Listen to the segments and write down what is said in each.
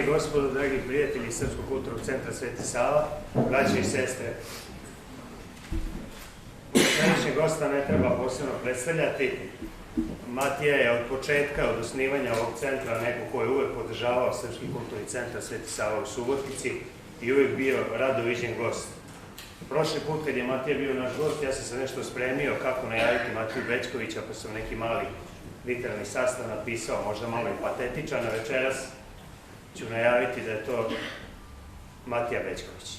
i gospodo, dragi prijatelji Srpskog kulturnog centra Sveti Sava, braće i sestre. Današnjeg gosta ne treba posebno predstavljati. Matija je od početka, od osnivanja ovog centra, neko ko je uvek podržavao Srpski kulturni centar Sveti Sava u Subotici i uvek bio rado viđen gost. Prošli put kad je Matija bio naš gost, ja sam se nešto spremio kako najaviti Matiju Bećkovića, pa sam neki mali literarni sastav napisao, možda malo i patetičan, a večeras ću najaviti da je to Matija Bećković.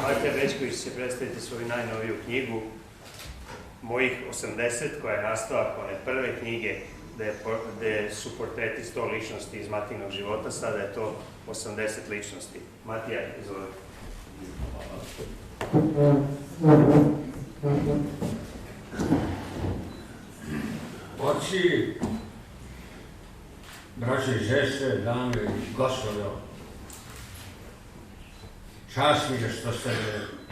Matija Bećković će predstaviti svoju najnoviju knjigu, Mojih 80, koja je nastavak one prve knjige, gde su portreti 100 ličnosti iz Matijinog života, sada je to 80 ličnosti. Matija, izvolite. Oci, braće i sestre, dame i gospodo, čast mi je što ste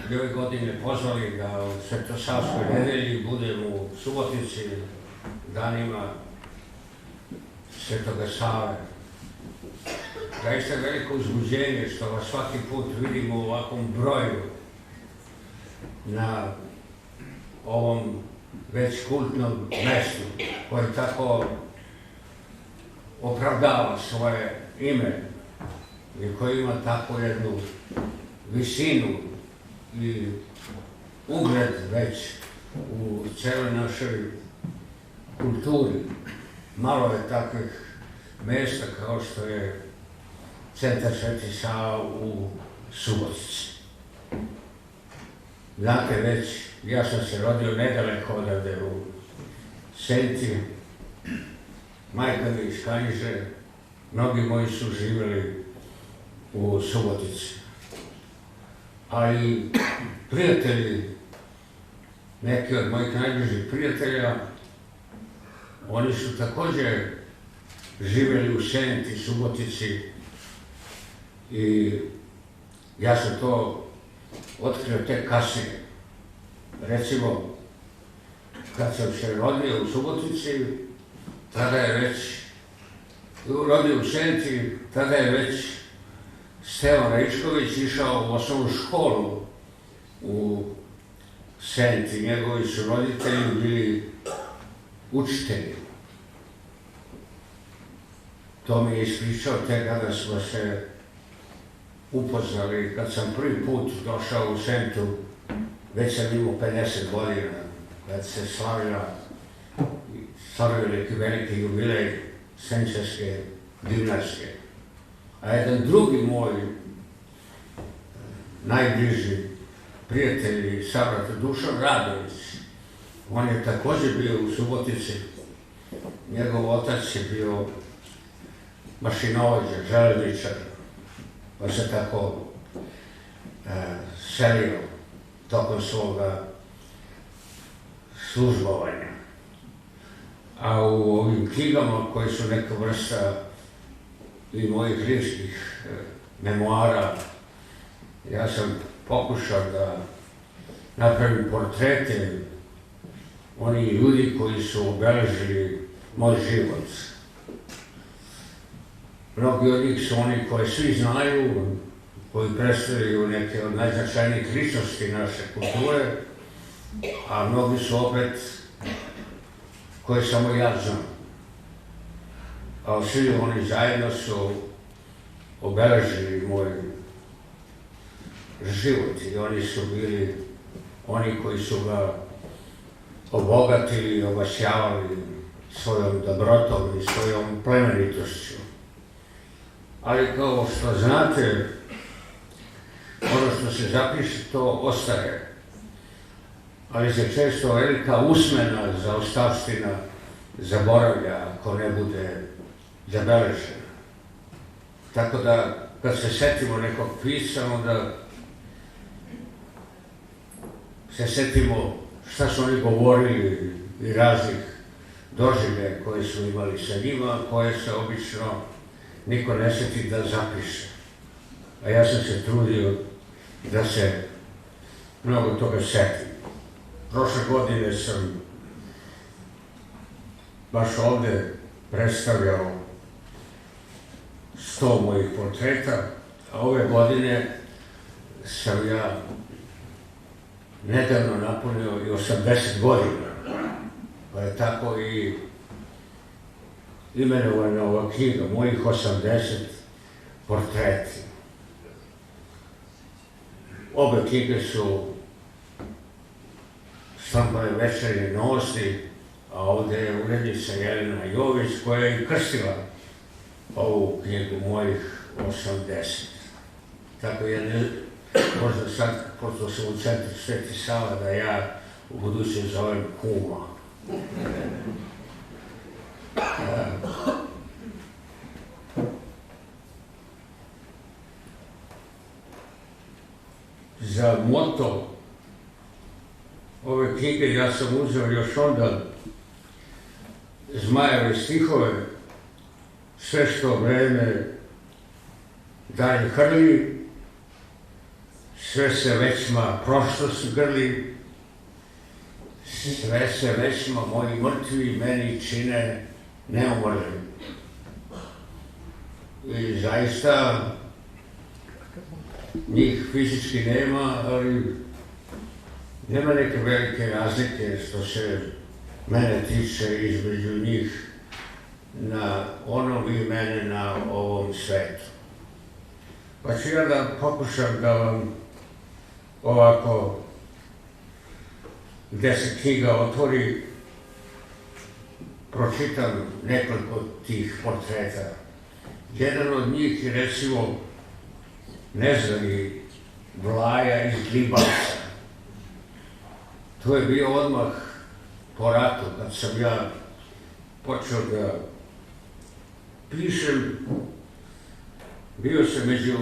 me ove godine pozvali da u Svetosavskoj nedelji budem u Subotici danima Svetoga Save. Zaista veliko uzbuđenje što vas svaki put vidimo u ovakvom broju na ovom već kultnom mestu koje tako opravdava svoje ime i koje ima tako jednu visinu i ugled već u celoj našoj kulturi. Malo je takvih mesta kao što je Centar Sveti Sava u Subotici. Znate već, ja sam se rodio nedaleko odavde u Senti, majka mi iz Kanjiže, mnogi moji su živjeli u Subotici. A i prijatelji, neki od mojih najbližih prijatelja, oni su također živjeli u Senti, Subotici i ja sam to otkrio tek kasnije. Recimo, kad sam se rodio u Subotici, tada je već, rodio u Senti, tada je već Stevan Raičković išao u osnovnu školu u Senti. Njegovi su roditelji bili učitelji. To mi je ispričao tek kada smo se upoznali. Kad sam prvi put došao u Sentu, već sam imao 50 godina, kad se slavio neki veliki jubilej senčarske gimnazije. A jedan drugi moj najbliži prijatelj i sabrat Dušan Radović, on je također bio u Subotici. Njegov otac je bio mašinovođa, železničar, pa se tako selio tokom svoga službovanja. A u ovim knjigama koje su neka vrsta i mojih ličnih memoara, ja sam pokušao da napravim portrete onih ljudi koji su obeležili moj život. Mnogi od njih su oni koje svi znaju, koji predstavljaju neke od najznačajnijih ličnosti naše kulture, a mnogi su opet koje samo ja znam. A svi oni zajedno su obeležili moj život i oni su bili oni koji su ga obogatili i obasjavali svojom dobrotom i svojom plemenitošću. Ali kao što znate, ono što se zapiše, to ostaje. Ali se često velika usmena zaostavština zaboravlja ako ne bude zabeležena. Tako da, kad se setimo nekog pisca, onda se setimo šta su oni govorili i raznih doživljaja koje su imali sa njima, koje se obično niko ne seti da zapiše. A ja sam se trudio da se mnogo toga setim. Prošle godine sam baš ovde predstavljao 100 mojih portreta, a ove godine sam ja nedavno napunio i 80 godina, pa je tako i imenovana ova knjiga, mojih 80 portreti. Obe knjige su štampane Večernje novosti, a ovde je urednica Jelena Jović koja je i krstila ovu knjigu mojih 80. Tako je, možda sad, pošto sam u centru Sveti Sava, da ja u buduće zovem kuma. Za moto ove knjige ja sam uzeo još onda Zmajeve stihove, sve što vreme dalje hrli, sve se većma prošlost grli, sve se većma moji mrtvi meni čine neumornim. I zaista njih fizički nema, ali nema neke velike razlike što se mene tiče između njih na onom i mene na ovom svetu. Pa ću ja da pokušam da vam ovako, gde se knjiga otvori, pročitam nekoliko tih portreta. Jedan od njih je recimo nezvani Vlaja iz Glibaca. To je bio odmah po ratu, kad sam ja počeo da pišem. Bio sam među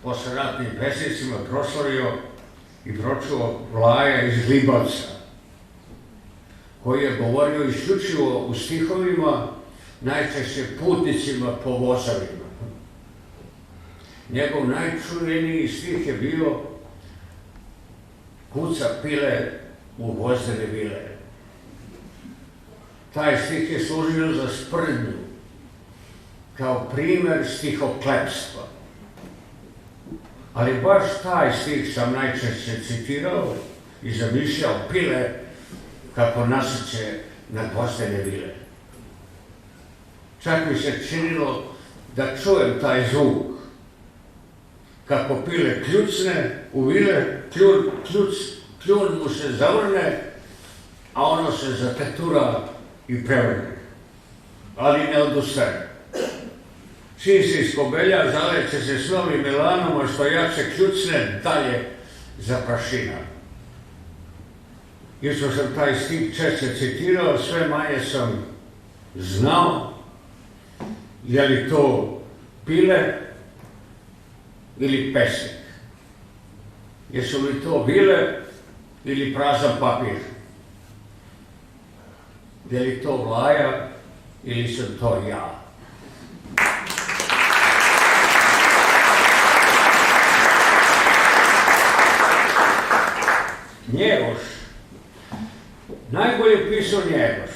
posleratnim pesnicima, proslavio i pročuo Vlaja iz Glibavca, koji je govorio isključivo u stihovima, najčešće putnicima po vozovima. Njegov najčuveniji stih je bio Kuca pile u vozdene vile. Taj stih je služio za sprdnju, kao primer stihoklepstva. Ali baš taj stih sam najčešće citirao i zamišljao pile kako nasiće na gvozdene vile. Čak mi se činilo da čujem taj zvuk, kako pile kljucne u vile, kljun mu se zavrne, a ono se zatetura i prevrne. Ali ne odustaje. Čim se iskobelja, zaleće se s novim melanom, a što jače kljucne, dalje zaprašina. I što sam taj stih češće citirao, sve manje sam znao je li to pile ili pesnik. Jesu li to vile ili prazan papir? Je li to Vlaja ili sam to ja? Njegoš. Najbolje pisao Njegoš,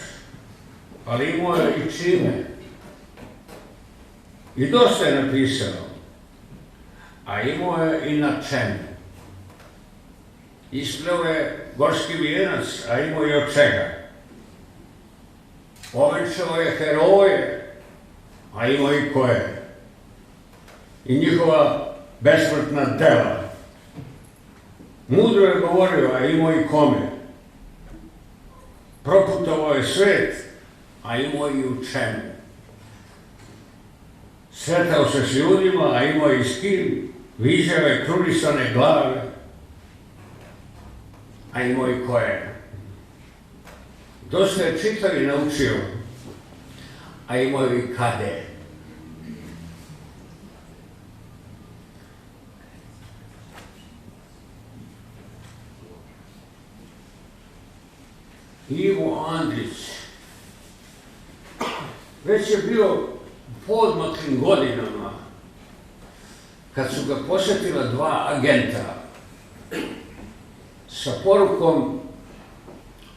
ali imao je i čime. I dosta je napisao, a imao je i na čemu. Ispleo je gorski vijenac, a imao je od čega. Povenčao je heroje, a imao i koje. I njihova besmrtna dela. Mudro je govorio, a imao i kome. Proputovao je svet, a imao i u čemu. Sretao se s ljudima, a imao i s kim. Viđave krunisane glave, a imao i koje. Dosta je čitao i naučio, a imao i kade. Ivo Andrić već je bio u poodmaklim godinama kad su ga posjetila dva agenta sa porukom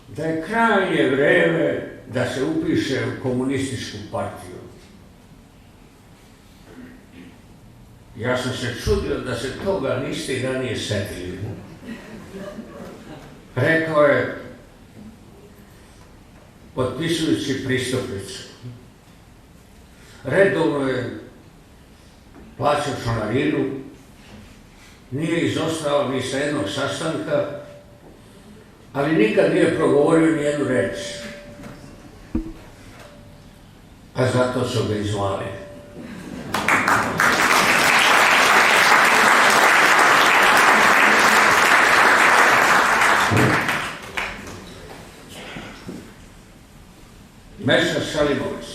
da je krajnje vreme da se upiše u komunističku partiju. Ja sam se čudio da se toga niste ranije setili. Rekao je, potpisujući pristupnicu, redovno je plaćao članarinu, nije izostao ni sa jednog sastanka, ali nikad nije progovorio ni jednu reč. A zato su ga izvali. Meša Selimović,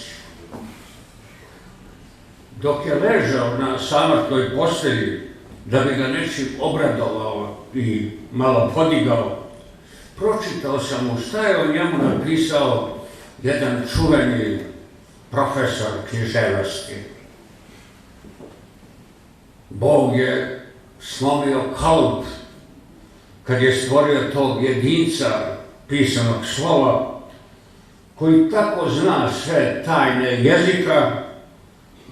dok je ležao na samrtnoj postelji da bi ga nečim obradovao i malo podigao, pročitao sam mu šta je o njemu napisao jedan čuveni profesor književnosti. Bog je slomio kalup kad je stvorio tog jedinca pisanog slova koji tako zna sve tajne jezika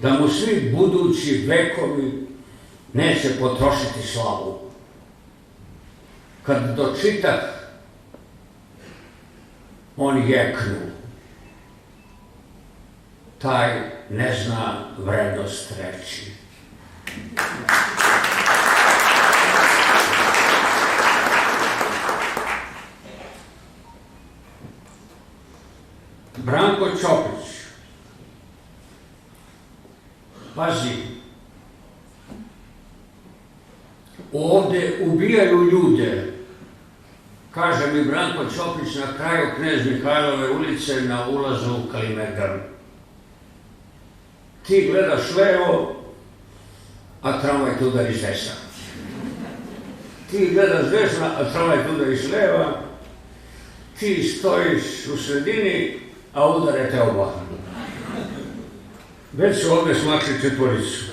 da mu svi budući vekovi neće potrošiti slavu. Kad dočitah, on jeknu. Taj ne zna vrednost reči. Branko Ćopić, pazi, ovde ubijaju ljude, kaže mi Branko Ćopić na kraju Knez Mihajlove ulice na ulazu u Kalemegdan. Ti gledaš levo, a tramvaj te udari s desna. Ti gledaš desna, a tramvaj te udari s leva. Ti stojiš u sredini, a udare te oba. Već su ovdje smakli četvoricu.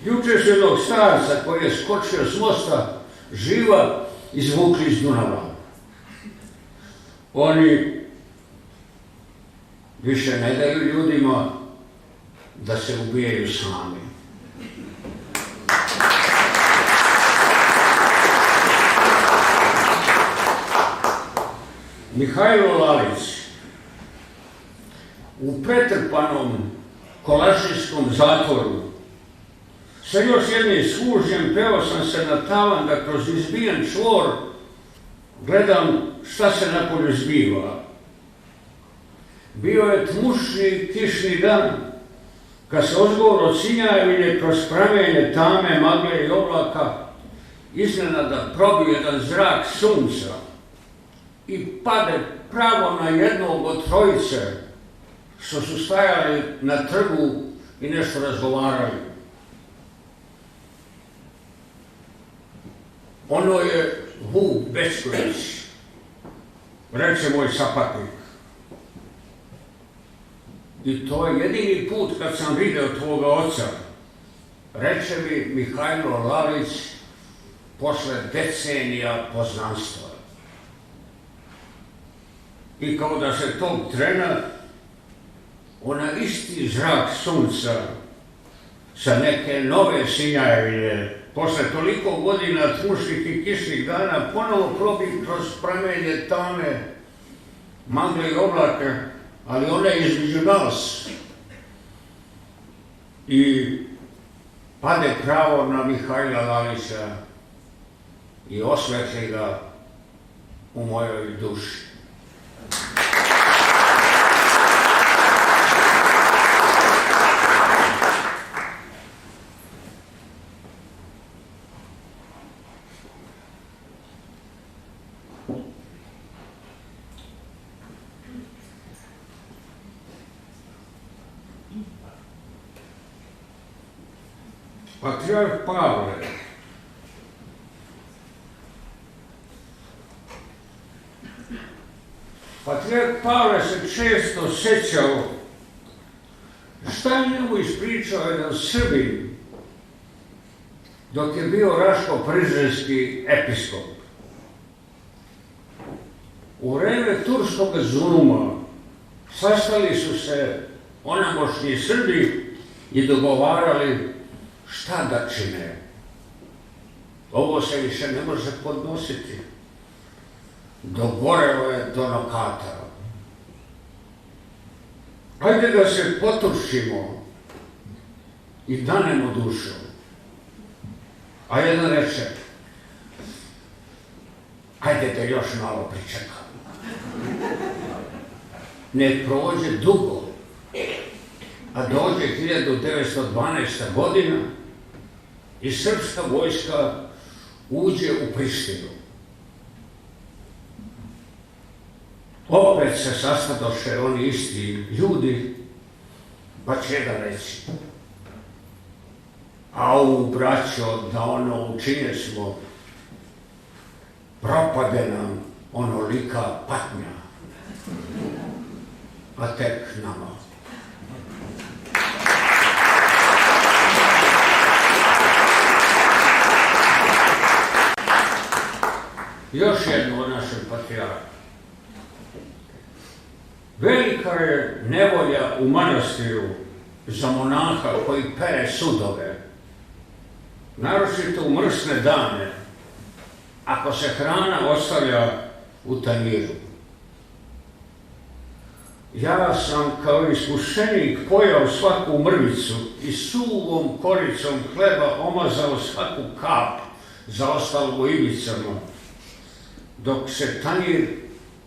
Juče su jednog starca koji je skočio s mosta živa izvukli iz Dunava. Oni više ne daju ljudima da se ubijaju sami. Mihajlo Lalić, u pretrpanom Kolašinskom zatvoru sa još jednim služnjem peo sam se na tavan da kroz izbijen čvor gledam šta se napolju zbiva. Bio je tmušni kišni dan kad se ozgor od Sinjajevine kroz pramenje tame, magle i oblaka iznenada probio jedan zrak sunca i pade pravo na jednog od trojice što su stajali na trgu i nešto razgovarali. Ono je Vuk Bečković, reče moj sapatnik. I to je jedini put kad sam vidio tvoga oca, reče mi Mihajlo Lalić posle decenija poznanstva. I kao da se tog trena ona isti zrak sunca sa neke nove Sinjajevine posle toliko godina tmušnih i kišnih dana ponovo probi kroz pramenje tame, magle i oblake, ali one između nas. I pade pravo na Mihajla Lalića i osvetli ga u mojoj duši. Patrijarh Pavle Patrijarh Pavle se često sećao šta je njemu ispričao jedan Srbin dok je bio Raško-Prizrenski episkop. U vreme turskog zuluma sastali su se onamošni Srbi i dogovarali šta da čine. Ovo se više ne može podnositi. Dogorelo je do nokata. Hajde da se poturšimo i danemo dušu. A jedan reče, hajde da još malo pričekamo. Ne prođe dugo, a dođe 1912. godina i srpska vojska uđe u Prištinu. Opet se sastadoše oni isti ljudi, pa će da reći, au, braćo, da ono učine smo, propade nam onolika patnja, a tek nama. Još jedno o našem patrijarhu. Velika je nevolja u manastiru za monaha koji pere sudove, naročito u mrsne dane, ako se hrana ostavlja u tanjiru. Ja sam kao iskušenik pojao svaku mrvicu i suvom koricom hleba omazao svaku kap zaostalu u ivicama, dok se tanjir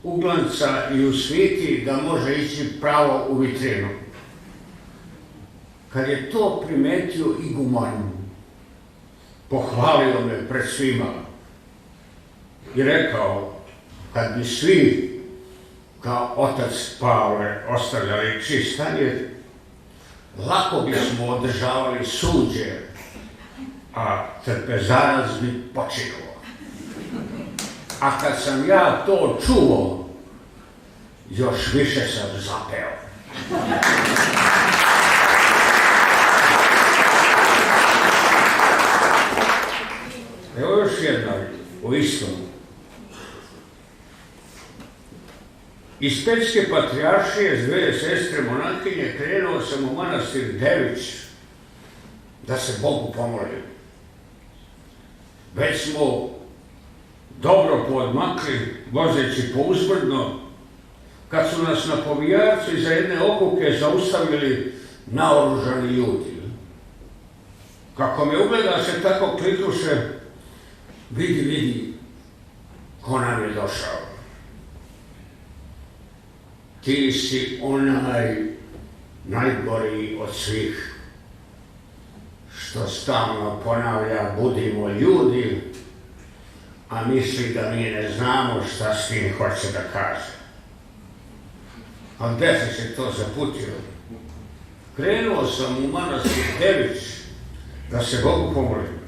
uglanca i usviti da može ići pravo u vitrinu. Kad je to primetio iguman, pohvalio me pred svima i rekao, kad bi svi kao otac Pavle ostavljali čist tanjir, lako bismo održavali suđe, a trpezarac bi počinuo. A kad sam ja to čuo, još više sam zapeo. Evo još jedna o istom. Iz Pećke patrijaršije s dve sestre monakinje krenuo sam u manastir Dević da se Bogu pomolim. Već smo dobro poodmakli, vozeći pouzbrdno, kad su nas na Povijarcu iza jedne okuke zaustavili naoružani ljudi. Kako me ugleda se tako klikuše, vidi, ko nam je došao. Ti si onaj najgoriji od svih, što stalno ponavlja budimo ljudi, a misli da mi ne znamo šta s tim hoće da kaže. A gde si se to zaputio? Krenuo sam u manastir Dević da se Bogu pomolim.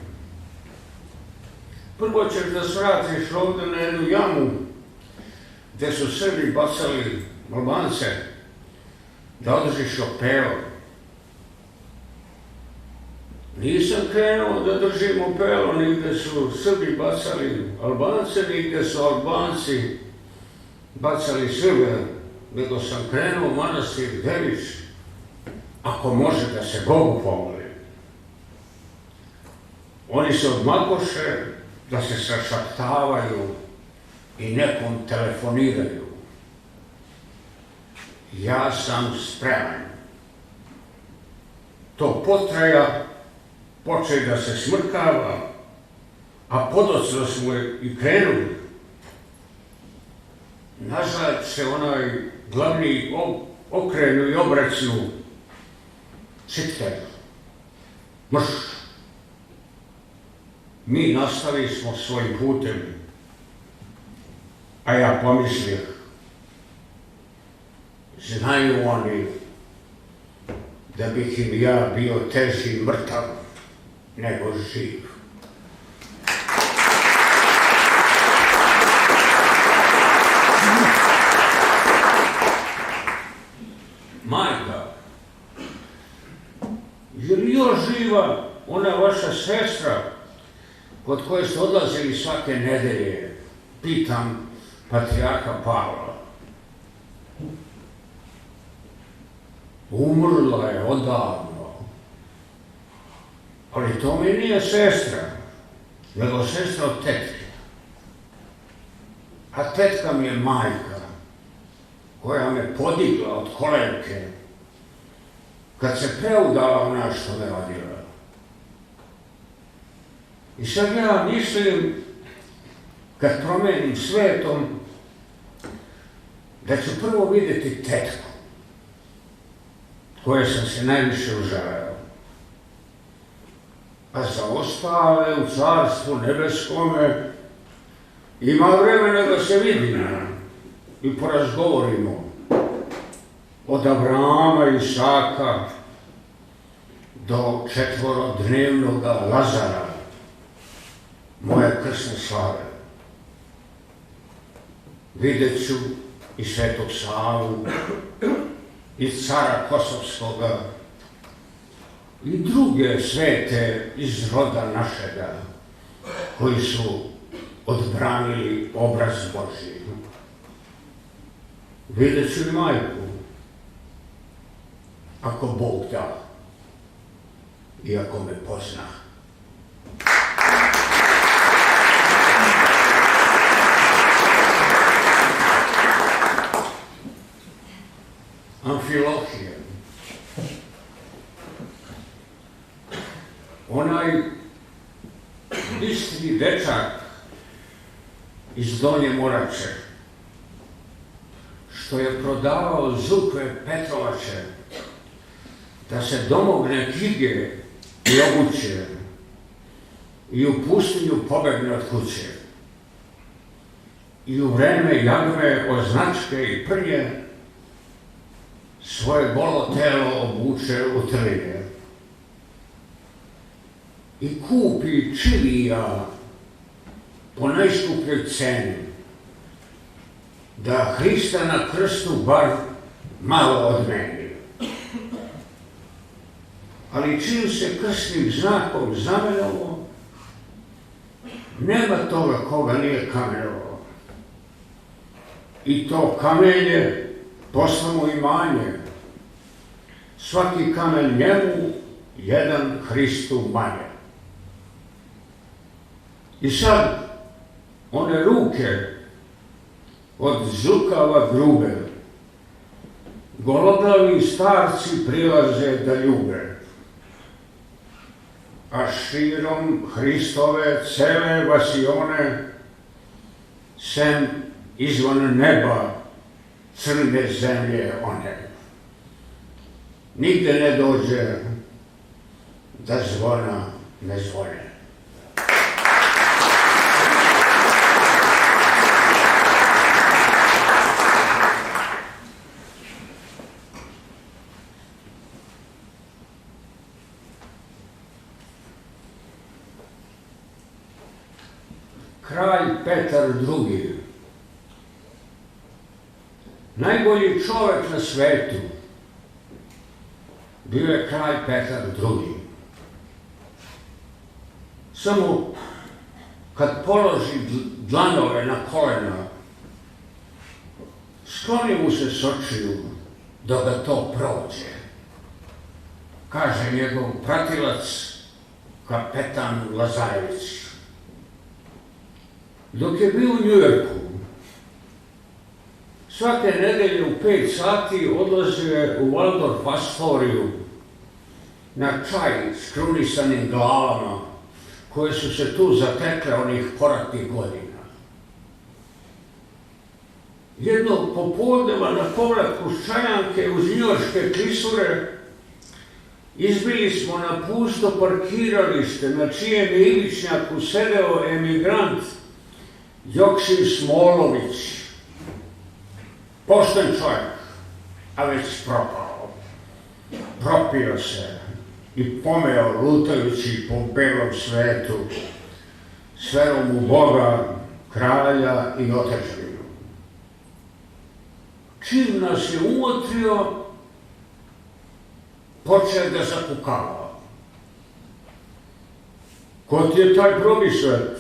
Prvo ćeš da svratiš ovde na jednu jamu gde su Srbi bacali Albance, da održiš opeo. Nisam krenuo da držim opelo, ni gde su Srbi bacali Albance, ni gde su Albanci bacali Srbe, nego sam krenuo u manastir Dević, ako može da se Bogu pomoli. Oni se odmakoše da se sašaptavaju i nekom telefoniraju. Ja sam spreman. To potraja, poče da se smrkava, a podocno smo i krenuli. Nazad se onaj glavni okrenu i obracnu, Čitker, mrš. Mi nastavili smo svojim putem, a ja pomislih, znaju oni da bih im ja bio teži mrtav nego živ. Majka, je li još živa ona vaša sestra kod koje ste odlazili svake nedelje? Pitam, patrijarha Pavla. Umrla je odavno, ali to mi nije sestra, nego sestra od tetke. A tetka mi je majka, koja me podigla od kolenke, kad se preudala u nas što me rodila. I sad ja mislim, kad promenim svetom, da ću prvo vidjeti tetku, koje sam se najviše užarao. A za ostale u Carstvu nebeskome ima vremena da se vidimo i porazgovorimo od Abrahama i Isaka do četvorodnevnog Lazara, moje krsne slave. Vidjet ću i Svetog Savu, i cara Kosovskoga, i druge svete iz roda našega, koji su odbranili obraz Božji. Vidjet ću i majku, ako Bog da, i ako me pozna. Amfilohije, onaj bistri dečak iz Donje Morače, što je prodavao zukve Petrovače da se domogne knjige i obuće i u pustinju pobegne od kuće i u vreme jagme od značke i prnje svoje golo telo obuče u trline i kupi čilija po najskupljoj ceni, da Hrista na krstu bar malo odmeni. Ali čim se krstnim znakom zamenovo, nema toga koga nije kamenovao. I to kamenje posla mu imanje. Svaki kamen njemu, jedan Hristu manje. I sad, one ruke od zukava grube, gologlavi starci prilaze da ljube, a širom Hristove cele vasione, sem izvan neba crne zemlje one. Nigde ne dođe da zvona ne zvone. Kralj Petar II, najbolji čovek na svetu, bio je kralj Petar II. Samo kad položi dlanove na kolena, skloni mu se s očiju da ga to prođe, kaže njegov pratilac kapetan Lazarević. Dok je bio u Njujorku, svake nedelje u 5 sati odlazio je u Waldorf Astoriju na čaj s krunisanim glavama koje su se tu zatekle onih poratnih godina. Jednog popodneva na povratku s Čajanke uz njujorške klisure izbili smo na pusto parkiralište na čijem je ivičnjaku sedeo emigrant Joksim Smolović, pošten čovjek, a već propao. Propio se i pomeo lutajući po belom svetu s verom u Boga, kralja i otadžbinu. Čim nas je umotrio, počeo da zakukava. Ko ti je taj probisvet?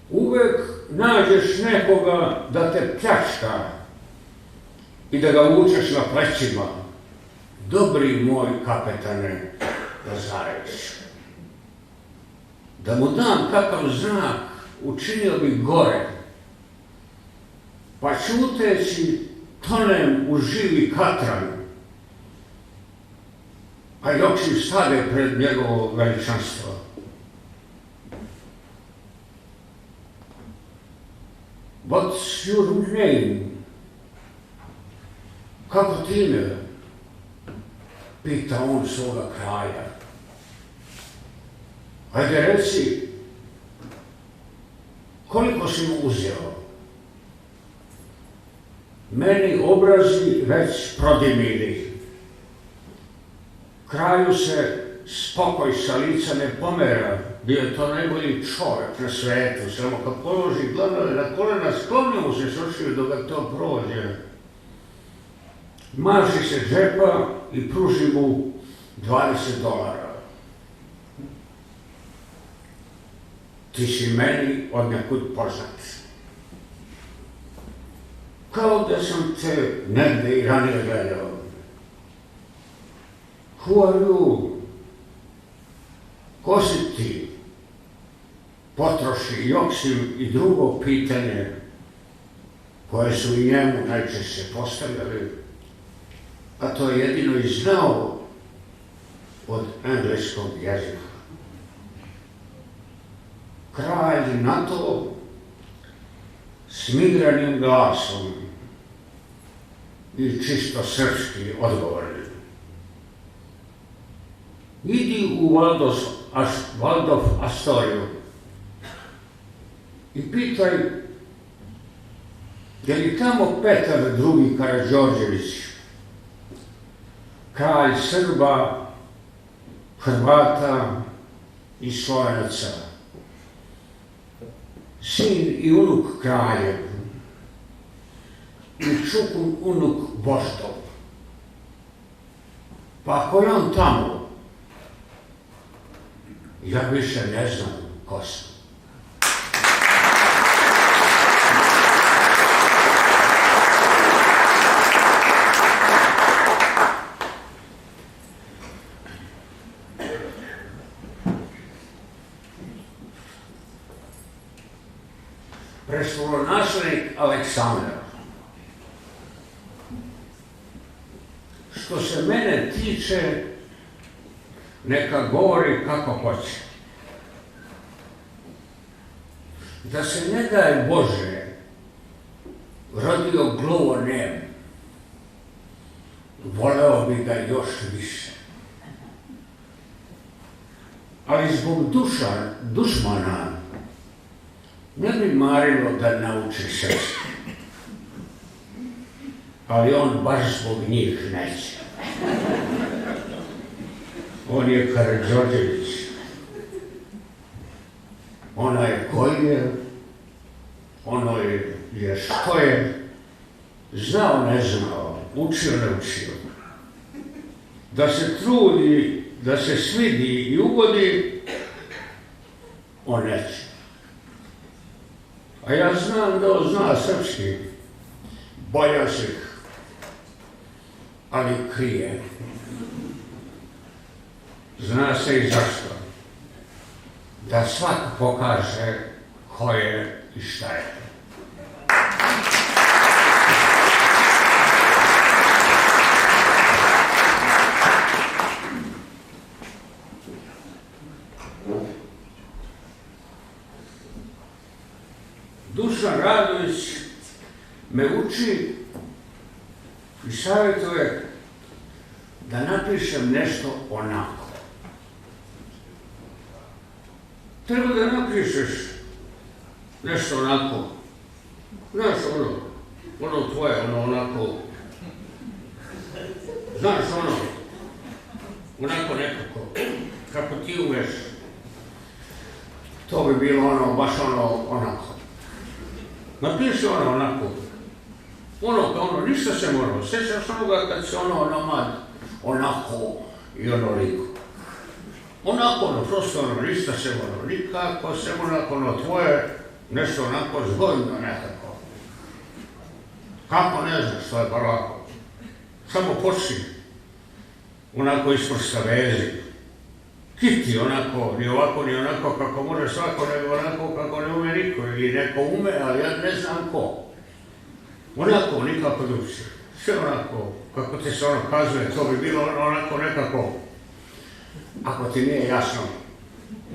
Uvek nađeš nekoga da te pljačka i da ga vučeš na plećima, dobri moj kapetane Lazarević, da mu dam kakav znak, učinio bi gore, pa ćuteći tonem u živi katran, a i oči stade pred njegovo veličanstvo. What's your name? Kako ti ime? Pita on svoga kralja. Ajde reci, koliko si mu uzeo? Meni obrazi već prodimili. Kralju se spokoj sa lica ne pomera, bio je to najbolji čovjek na svetu, samo kad položi glavove na kolena, skloni mu se s očiju dok ga to prođe. Maši se džepa i pruži mu $20. Ti si meni od nekud poznat. Kao da sam te negde i ranije gledao. Who are you? Ko si ti? Potroši Joksim i drugo pitanje koje su i njemu najčešće postavljali, a to je jedino i znao od engleskog jezika. Kralj na to smigranim glasom i čisto srpski odgovorili. Idi u Waldorf Astoriju i pitaj je li tamo Petar II. Karađorđević, kralj Srba, Hrvata i Slovenaca, sin i unuk kraljev i čukun unuk Boždov. Pa ako je on tamo, ja više ne znam ko sam. Prestolonaslednik Aleksandar. Što se mene tiče, neka govori kako hoće. Da se ne daj Bože rodio Glovo Nem, voleo bi ga još više. Ali zbog dušmana ne bi marilo da nauči srpski. Ali on baš zbog njih neće. On je Karađorđević. Ona je koji je, ono je što je, znao ne znao, učio ne učio. Da se trudi, da se svidi i ugodi, on neće. A ja znam da on zna srpski, boja se ih, ali krije. Zna se i zašto. Da svak pokaže ko je i šta je. Dušan Radović me uči i savjetuje da napišem nešto onako. Treba da napišeš nešto onako. Znaš ono tvoje, ono onako. Znaš ono, onako nekako, kako ti umeš. To bi bilo ono, baš ono, onako. Napiši ono onako. Ono, ništa se moralo. Sjećaš onoga kad se ono onomad, onako i onoliko. Onako, prosto ništa se moralo. Nikako, sem onako, tvoje, nešto onako zgodno nekako. Kako ne znaš, to je bar lako. Samo počni, onako isprsta vezi. Kiti onako, ni ovako, ni onako kako može svako, nego onako kako ne ume niko. Ili neko ume, ali ja ne znam ko. Onako, nikako drugčije. Sve onako, kako ti se ono kazuje, to bi bilo onako nekako. Ako ti nije jasno,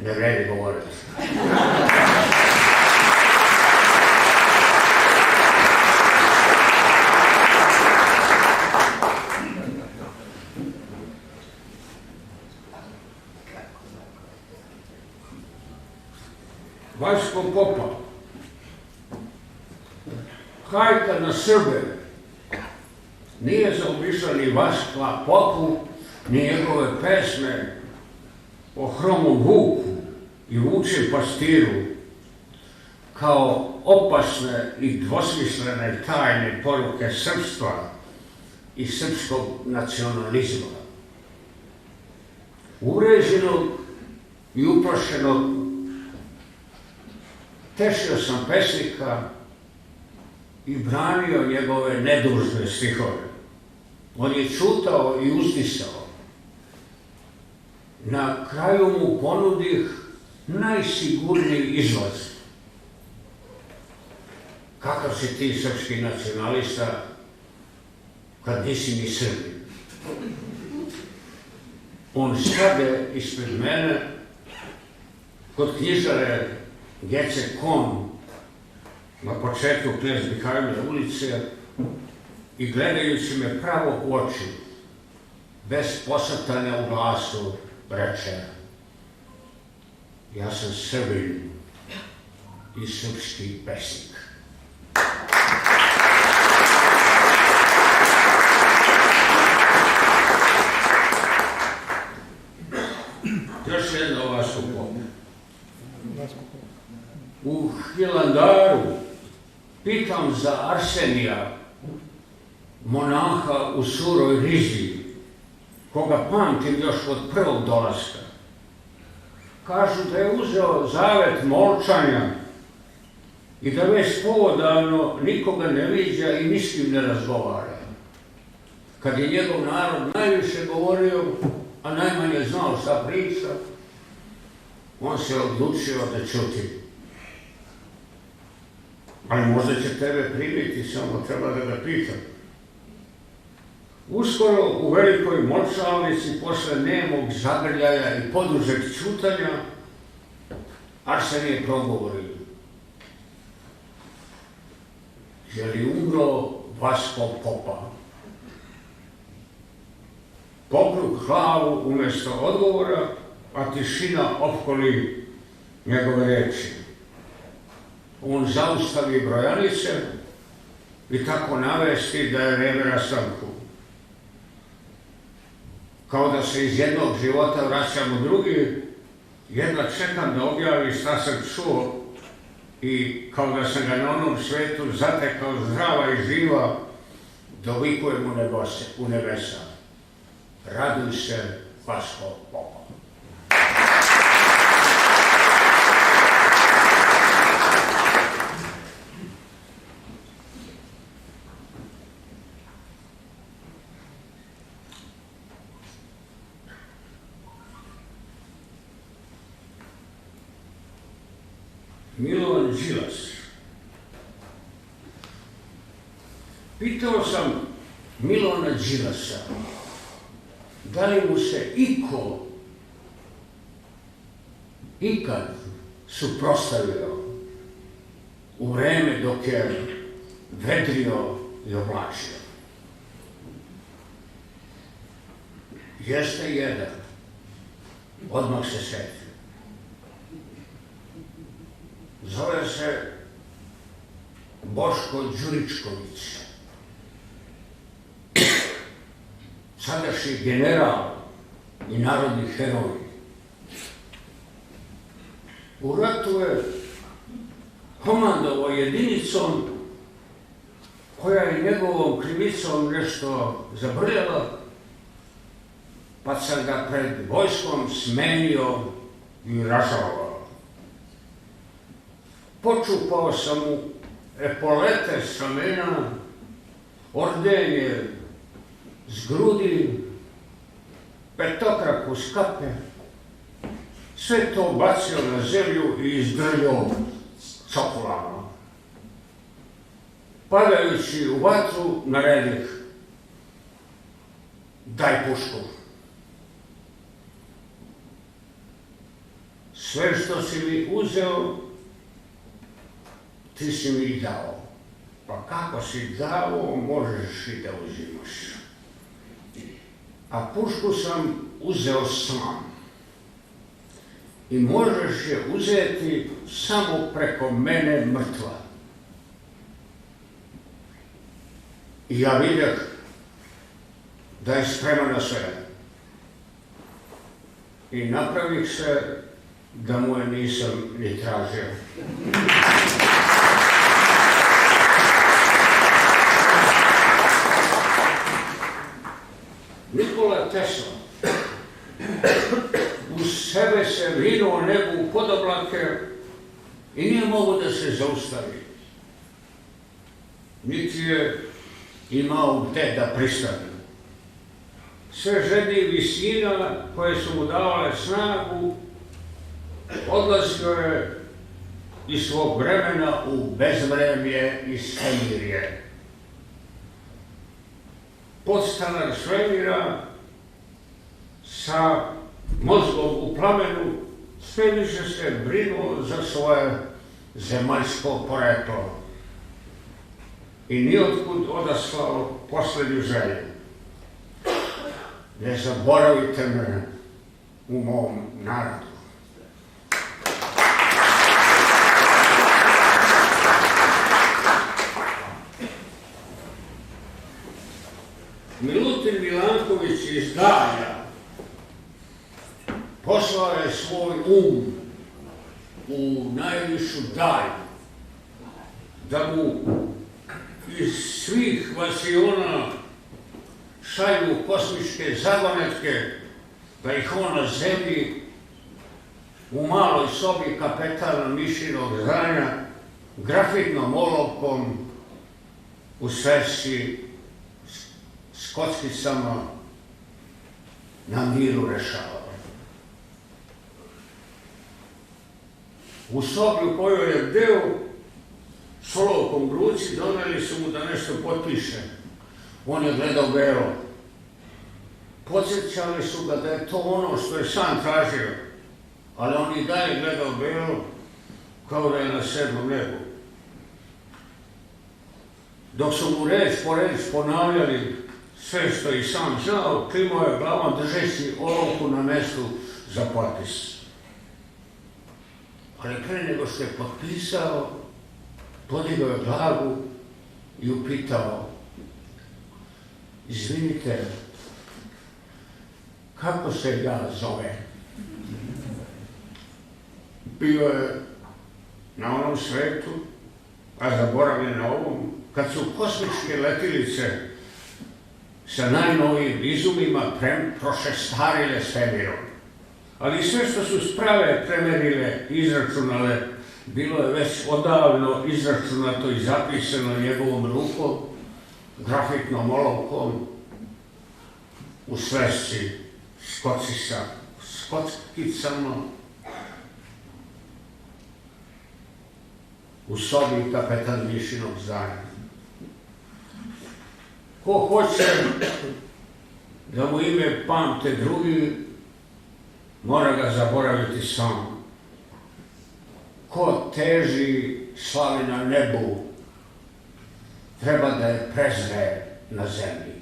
ne vredi govoriti. Vaško Popa, hajka na Srbe, nije zaobišla ni Vaška Popu, ni njegove pesme o hromom vuku i vučem pastiru, kao opasne i dvosmislene tajne poruke srpstva i srpskog nacionalizma. Uvređenog i uplašenog tešio sam pesnika i branio njegove nedužne stihove. On je čutao i uzdisao. Na kraju mu ponudih najsigurniji izlaz. Kakav si ti srpski nacionalista kad nisi ni Srbin? On stade ispred mene kod knjižare Gece Kon na početku Knez Mihajlove ulice i gledajući me pravo u oči, bez posrtanja u glasu, reče: ja sam Srbin i srpski pesnik. Još jedno Vaško Popa. U Hilandaru pitam za Arsenija, monaha u suroj rizi, koga pamtim još od prvog dolaska. Kažu da je uzeo zavet molčanja i da već povodavno nikoga ne viđa i ni s kim ne razgovara. Kad je njegov narod najviše govorio, a najmanje znao šta priča, on se odlučio da ćuti. Ali možda će tebe primiti, samo treba da ga pitam. Uskoro u velikoj molčalnici, posle nemog zagrljaja i podužeg ćutanja, Arsenije progovori: je li umro Vaško Popa? Pokrug glavu umjesto odgovora, a tišina opkoli njegove reči. On zaustavi brojanice i tako navesti da je revera Srpku. Kao da se iz jednog života vraćam u drugi, jedva čekam da objavi šta sam čuo i kao da sam ga na onom svetu zatekao zdrava i živa, dovikujem u nebesa: raduj se, Vaško Popa. Milovan Đilas. Pitao sam Milovana Đilasa da li mu se ikad suprotstavio u vreme dok je vedrio i oblačio. Jeste jedan, odmah se setio. Zove se Boško Đuričković, sadašnji general i narodni heroj. U ratu je komandovao jedinicom koja je njegovom krivicom nešto zabrljala, pa sam ga pred vojskom smenio i ražalao. počupao sam mu epolete s ramena, ordenje s grudi, petokraku s kape, sve to bacio na zemlju i izdrljao cokulama. Padajući u vatru, naredih: daj pušku. Sve što si mi uzeo, ti si mi dao. Pa kako si dao, možeš i da uzimaš. A pušku sam uzeo sam. I možeš je uzeti samo preko mene mrtva. I ja vidim da je spreman na sve. I napravih se da mu je nisam ni tražio. Nikola Tesla uz sebe se vinuo nebu u podoblake i nije mogo da se zaustavi. Niti je imao gde da pristane. Sve žednije visina koje su mu davale snagu, odlazio je iz svog vremena u bezvremje i svemirje. Podstanar svemira sa mozgom u plamenu sve više se brinuo za svoje zemaljsko poreklo i nijotkud odaslao poslednju želju: ne zaboravite me u mom narodu. Milutin Milanković iz Dalja poslao je svoj u najvišu dalj, da mu iz svih vasiona šalju kosmičke zagonetke, da ih on na zemlji u maloj sobi kapetana mišinog zdanja grafitnom olovkom u svesci s kockicama na miru rešava. U sobi u kojoj je bdeo s olovkom u ruci doneli su mu da nešto potpiše. On je gledao belo. Podsjećali su ga da je to ono što je sam tražio, ali on i dalje gledao belo kao da je na 7. nebu. Dok su mu reč po reč ponavljali sve što i sam znao, klimao je glavom držeći olovku na mestu za potpis. Ali pre nego što je potpisao, podigao je glavu i upitao: izvinite, kako se ja zove? Bio je na onom svetu, a zaboravljen na ovom, kad su kosmičke letilice sa najnovijim izumima prošestarile svemirom. Ali sve što su sprave premerile i izračunale, bilo je već odavno izračunato i zapisano njegovom rukom, grafitnom olovkom, u svesci s kockicama, u sobi kapetan mišinog zdanja. Ko hoće da mu ime pamte drugi, mora ga zaboraviti sam. Ko teži slavi na nebu, treba da je prezre na zemlji.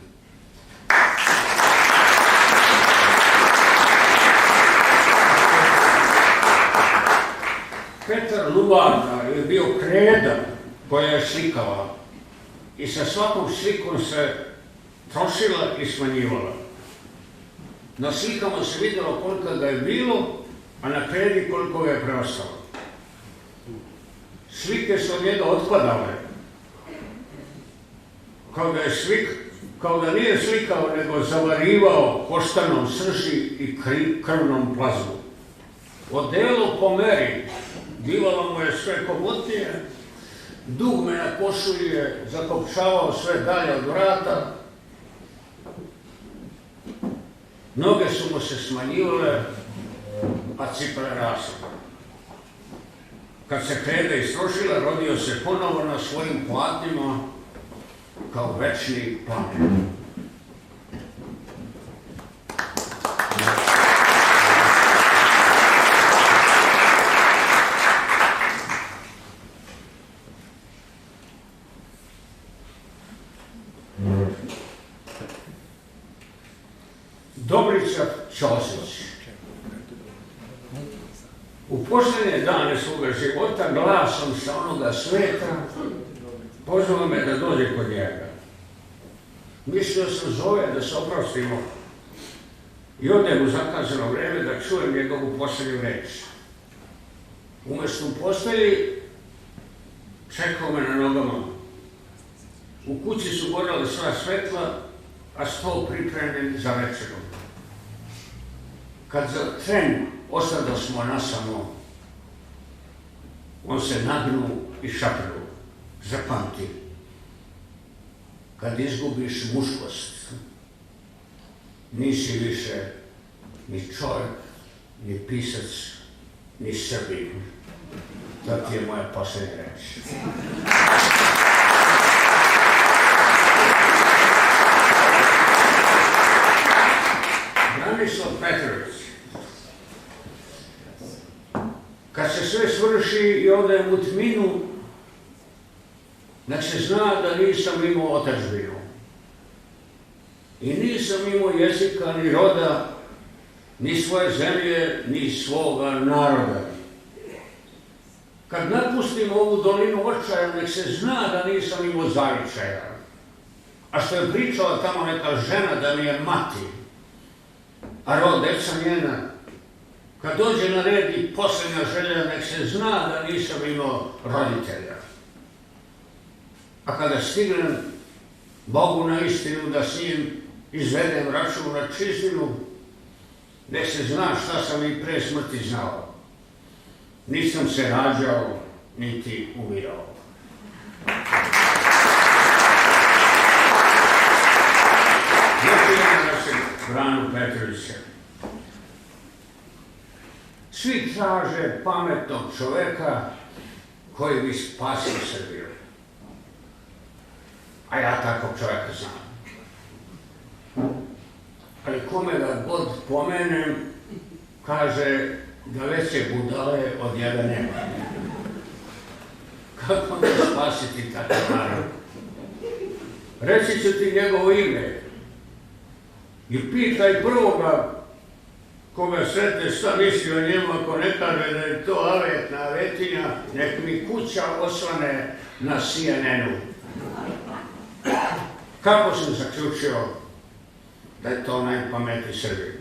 Petar Lubarda je bio kreda koja je slikala i sa svakom slikom se trošila i smanjivala. Na slikama se vidjelo koliko ga je bilo, a na kredi koliko ga je preostalo. Slike su od njega otpadale, kao da nije slikao, nego zavarivao koštanom srži i krvnom plazmu. Odelo po meri bivalo mu je sve komotnije, dugme na košulji je zakopčavao sve dalje od vrata, noge su mu se smanjivale, a cipele rasle. Kad se kreda istrošila, rodio se ponovo na svojim platnima kao večni plamen. Dobrica Ćosić. U posljednje dane svoga života glasom sa onoga sveta pozvao me da dođe kod njega. Mislio sam zove da se oprostimo i odem u zakazano vreme da čujem njegovu posljednju reč. Umjesto u postelji čekao me na nogama. U kući su gorale sva svetla, a stol pripremljen za večeru. Kad za tren ostado smo nasamo, on se nagnu i šapnu. Zapamti, kad izgubiš muškost, nisi više ni čovjek, ni pisac, ni Srbin. To ti je moja posljednja reč. Branislav Petrović. Kad se sve svrši i odem u tminu, nek se zna da nisam imao otadžbinu. I nisam imao jezika, ni roda, ni svoje zemlje, ni svoga naroda. Kad napustim ovu dolinu očaja, nek se zna da nisam imao zavičaja. A što je pričala tamo neka žena da mi je mati, a rod deca njena, kad dođe na red i posljednja želja, nek se zna da nisam imao roditelja. A kada stignem Bogu na istinu da s njim izvedem račun na čistinu, nek se zna šta sam i pre smrti znao. Nisam se rađao, niti umirao. Zapijena se Branu Petrovića. Svi traže pametnog čoveka koji bi spasio Srbiju. A ja takvog čovjeka znam. Ali kome ga god pomenem, kaže da veće budale od njega nema. Kako da spasiti takav narod? Reći ću ti njegovo ime i pitaj prvoga koga sretne šta misli o njemu, ako ne kaže da je to avetna avetinja, nek mi kuća osvane na CNN-u. Kako sam zaključio da je to najpametniji Srbin?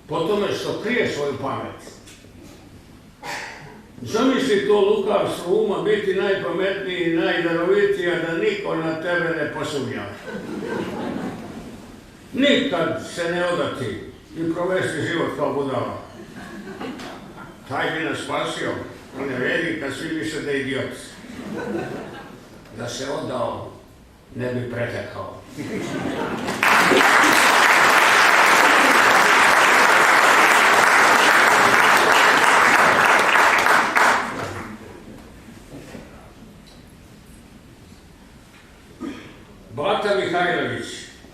Po tome što krije svoju pamet. Zamisli to lukavstvo uma biti najpametniji i najdarovitiji, a da niko na tebe ne posumnja. Nikad se ne odati i provesti život kao budala. Taj bi nas spasio, on ne vredi kad svi misle da je idiot. Da se odao, ne bi pretekao. Bata Mihajlović,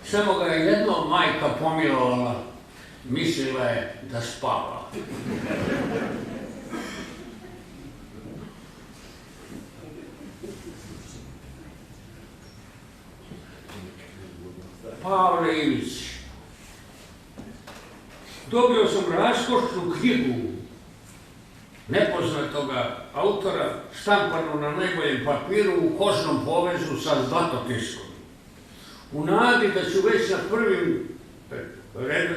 samo ga je jednom majka pomilovala, mislila je da spava. Pavle Ilić. Dobio sam raskošnu knjigu nepoznatoga autora, štampanu na najboljem papiru u kožnom povezu sa zlatotiskom. U nadi da ću već na prvim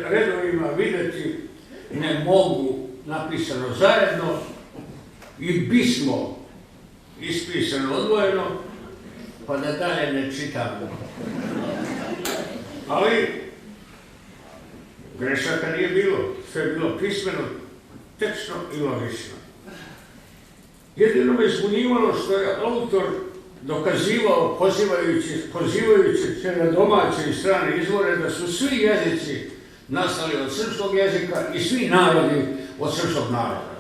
redovima vidjeti ne mogu napisano zajedno i pismo ispisano odvojeno, pa da dalje ne čitam. Ali grešaka nije bilo, sve je bilo pismeno, tečno i logično. Jedino me zbunjivalo što je autor dokazivao, pozivajući se na domaće i strane izvore, da su svi jezici nastali od srpskog jezika i svi narodi od srpskog naroda.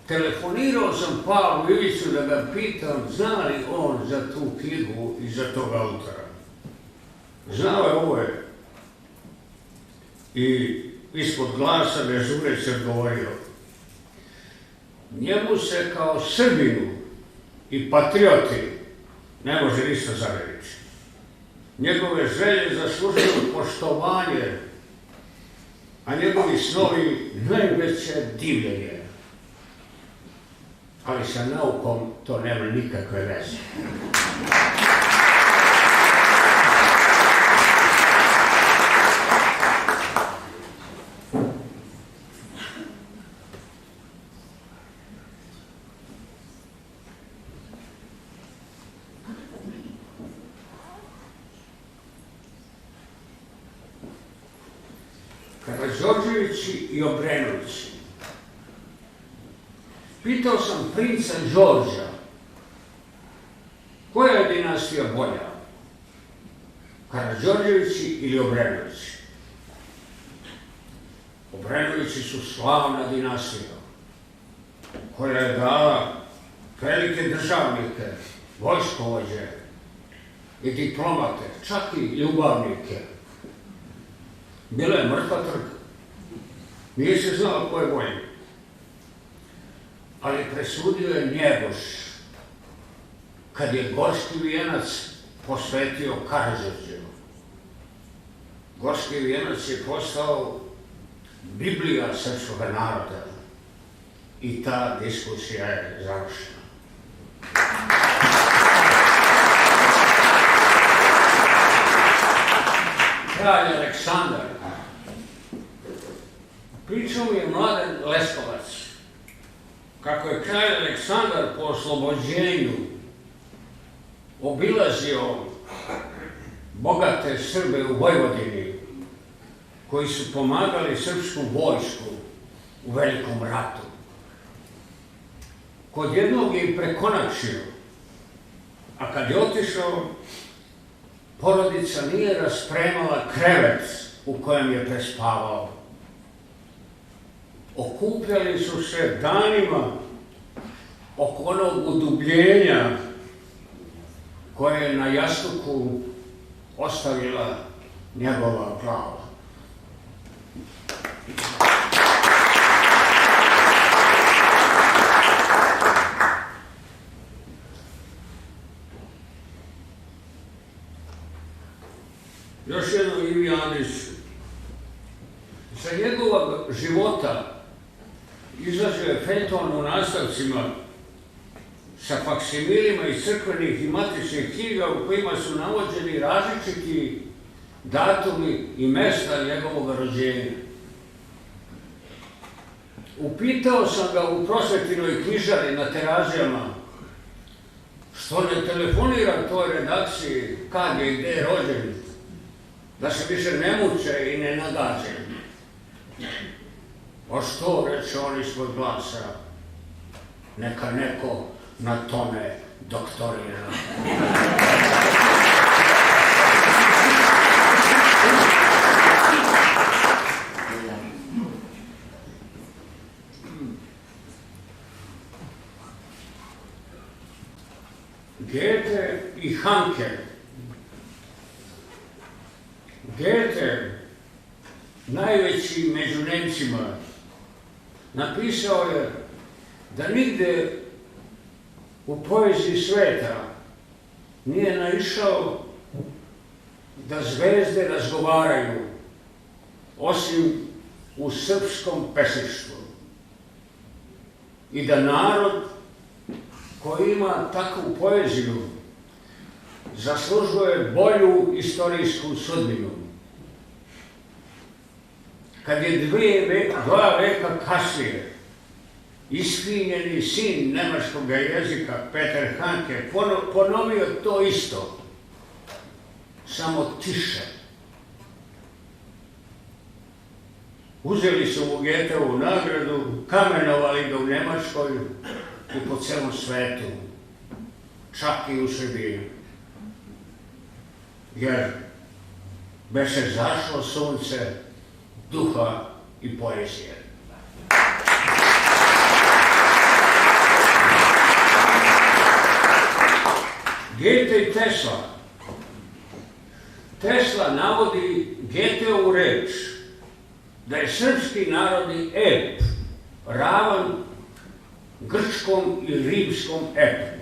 Telefonirao sam Pavlu Iviću da ga pitam zna li on za tu knjigu i za tog autora. Znao je ovo je. I ispod glasa me žureći odgovorio. Njemu se kao Srbinu i patrioti ne može ništa zameriti. Njegove želje zaslužuju poštovanje, a njegovi snovi najveće divljenje. Ali sa naukom to nema nikakve veze. Karađorđevići i Obrenovići. Pitao sam princa Đorđa, koja je dinastija bolja? Karađorđevići ili Obrenovići? Obrenovići su slavna dinastija, koja je dala velike državnike, vojskovođe i diplomate, čak i ljubavnike. Bila je mrtva trka. Nije se znao ko je bolji. Ali presudio je Njegoš, kad je Gorski vijenac posvetio Karađorđevu. Gorski vijenac je postao Biblija srpskog naroda i ta diskusija je završena. Kralj Aleksandar. Pričao mi je Mladen Leskovac kako je kralj Aleksandar po oslobođenju obilazio bogate Srbe u Vojvodini koji su pomagali srpsku vojsku u Velikom ratu. Kod jednog je i prekonačio, a kad je otišao, porodica nije raspremala krevet u kojem je prespavao. Okupljali su se danima oko onog udubljenja koje je na jastuku ostavila njegova glava. Još jedno Ivi Andrić. Sa njegovog života izlazio je feljton u nastavcima sa faksimilima iz crkvenih i matičnih knjiga u kojima su navođeni različiti datumi i mesta njegovog rođenja. Upitao sam ga u prosvetinoj knjižari na Terazijama što ne telefonira toj redakciji kad je i gde je rođen, da se više ne muče i ne nagađe. O što, reče on ispod glasa, neka neko na tome doktorira. Goethe i Hanke. Goethe, najveći među Nemcima, napisao je da nigde u poeziji sveta nije naišao da zvezde razgovaraju osim u srpskom pesništvu i da narod koji ima takvu poeziju zaslužuje bolju istorijsku sudbinu. Kad je dva veka kasnije isfinjeni sin nemačkog jezika Peter Hanke ponovio to isto, samo tiše. Uzeli su mu Goetheovu nagradu, kamenovali ga u Nemačkoj i po celom svetu, čak i u Srbiji. Jer beše zašlo sunce duha i poezije. Goethe i Tesla. Tesla navodi Goetheovu reč da je srpski narodni ep ravan grčkom i rimskom epu.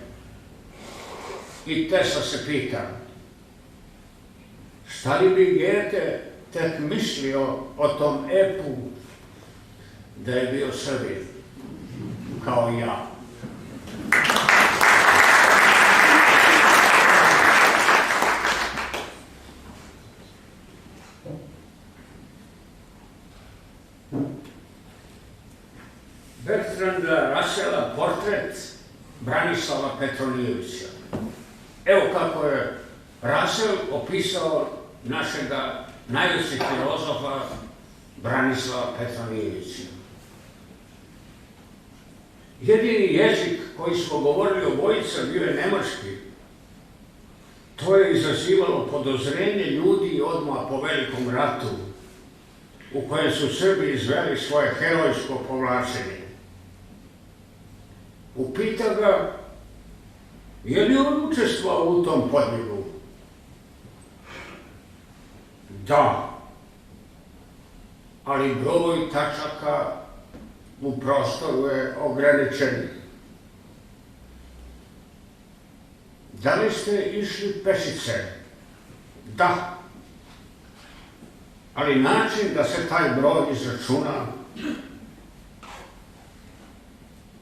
I Tesla se pita, šta li bi Goethe tek mislio o tom epu da je bio Srbin, kao ja. Bertranda Russella portret Branislava Petronijevića. Evo kako je Russell opisao našega najvećeg filozofa Branislava Petronijevića. Jedini jezik koji smo govorili obojica bio je nemački. To je izazivalo podozrenje ljudi odmah po Velikom ratu, u kojem su Srbi izveli svoje herojsko povlačenje. Upita ga, je li on učestvovao u tom podvigu? Da, ali broj tačaka u prostoru je ograničen. Da li ste išli pešice? Da. Ali način da se taj broj izračuna?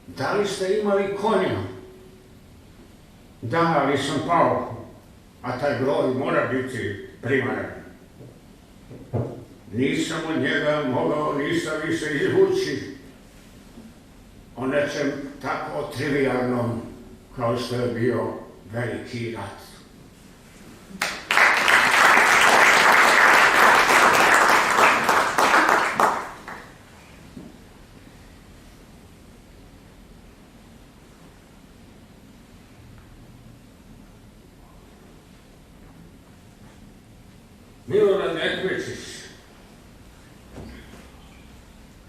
Da li ste imali konja? Da, ali sam pao, a taj broj mora biti primaran. Nisam od njega mogao ništa više izvući o nečem tako trivijalnom kao što je bio Veliki rat. Milorad Nekmečić,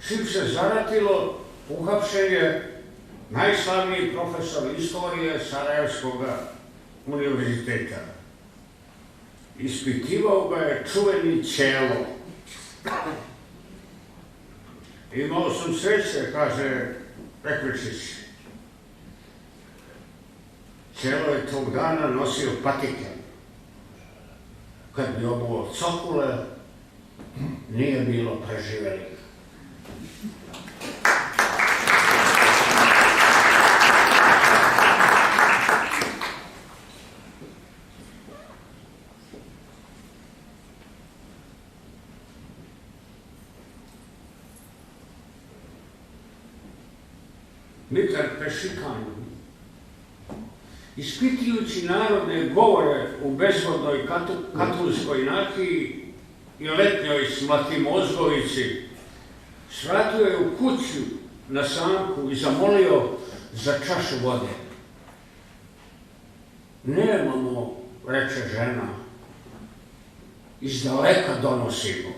čim se zaratilo, uhapšen je najslavniji profesor istorije Sarajevskog univerziteta. Ispitivao ga je čuveni Ćelo. Imao sam sreće, kaže Nekmečić. Ćelo je tog dana nosio patike. Kad bi obuo cokule, nije bilo preživelih. Mitar Pešikan, ispitujući narodne govore u bezvodnoj katolskoj nakiji i letnjoj Smlati Mozgovici, svratio je u kuću na sanku i zamolio za čašu vode. Nemamo, reče žena, iz daleka donosimo.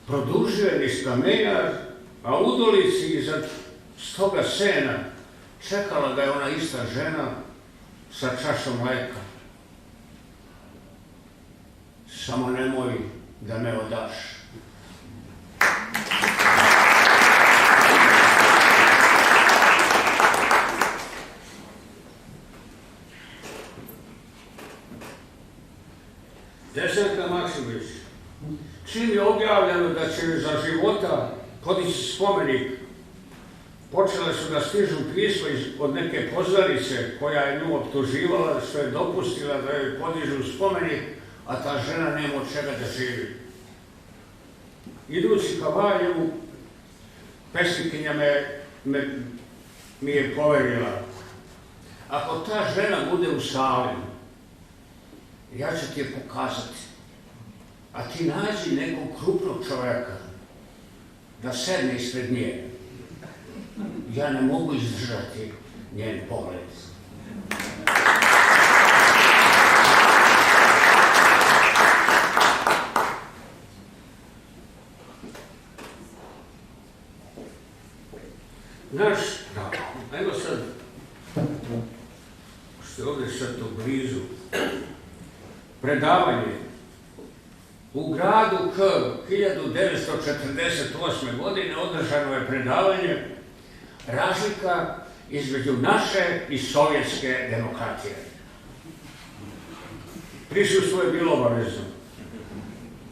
Produžio je niz kamenjar, a u udolici iza stoga sena čekala ga je ona ista žena sa čašom mleka. Samo nemoj da me odaš. Desanka Maksimović, čim je objavljeno da će za života podići spomenik, počele su da stižu pisma od neke poznanice koja je nju optuživala što je dopustila da joj podižu spomenik, a ta žena nema od čega da živi. Idući ka Valjevu, pesnikinja mi je poverila, ako ta žena bude u sali, ja ću ti je pokazati. a ti nađi nekog krupnog čovjeka da sedne ispred nje. Ja ne mogu izdržati njen pogled. Evo sad, što je ovdje sad to blizu, predavanje. U gradu K 1948. godine održano je predavanje razlika između naše i sovjetske demokratije. Prisustvo je bilo obavezno.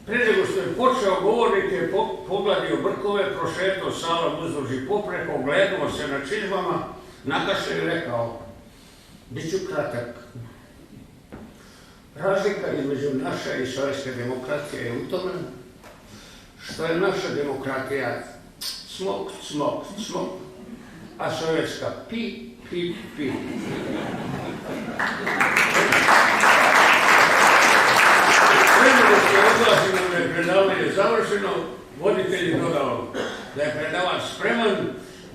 Prije nego što je počeo, govornik je pogladio brkove, prošetao salom uzduž i popreko, gledao se na čizmama, nakašao i rekao: bit ću kratak. Razlika između naše i sovjetske demokratije je u tome što je naša demokratija smok, smok, smok, a sovjetska pi, pi, pi. Prije nego što je oglaseno da je predavanje završeno, voditelj je dodao da je predavač spreman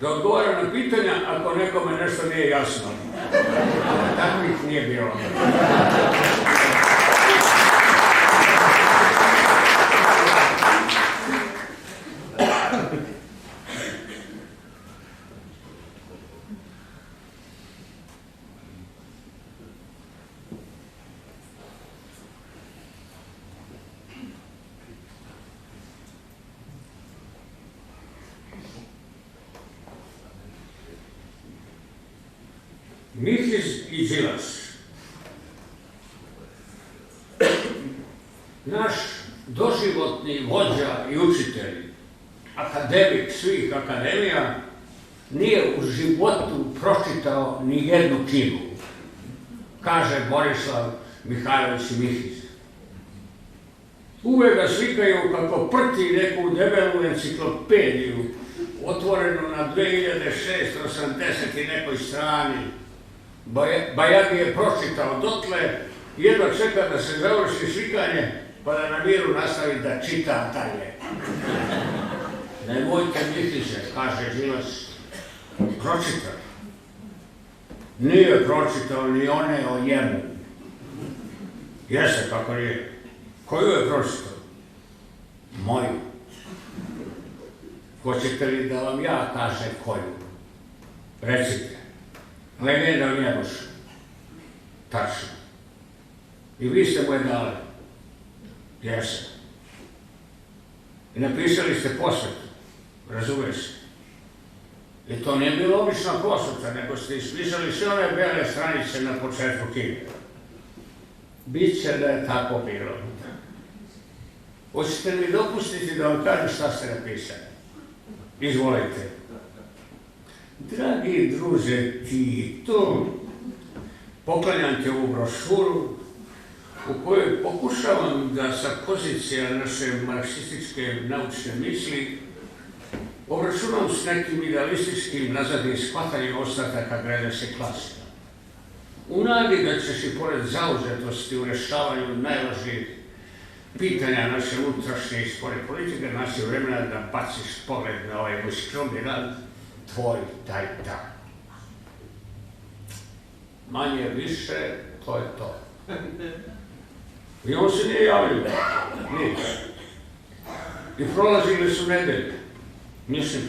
da odgovara na pitanja ako nekome nešto nije jasno. Takvih nije bilo. Mihiz i Đilas, naš doživotni vođa i učitelj, akademik svih akademija, nije u životu pročitao ni jednu knjigu, kaže Borislav Mihajlović Mihiz. Uvek ga slikaju kako prti neku debelu enciklopediju, otvorenu na 2680 i nekoj strani. Bajagi je pročitao dotle, jedva čeka da se završi slikanje, pa da na miru nastavi da čita dalje. Nemojte Mihize, kaže Đilas, pročitao. Nije pročitao ni one o njemu. Jeste kako nije. Koju je pročitao? Moju. Hoćete li da vam ja kažem koju? Recite. Legenda o Njegošu. Tačno. I vi ste mu je dali. Jesam. I napisali ste posvetu. Razumiješ se. I to nije bilo obična posveta, nego ste ispisali sve ove bele stranice na početku knjige. Biće da je tako bilo. Hoćete mi dopustiti da vam kažem šta ste napisali? Izvolite. Dragi druže Tito, poklanjam ti ovu brošuru u kojoj pokušavam da sa pozicija naše marksističke naučne misli obračunam s nekim idealističkim nazadnim shvatanjem ostataka grede klase. U nadi da ćeš i pored zauzetosti u rešavanju najvažnijih pitanja naše unutrašnje i spoljne politike naći vremena da baciš pogled na ovaj moj skromni rad, tvoj taj dan. Manje više, to je to. I on se nije javio. Nije. I prolazili su nedelje. Mislim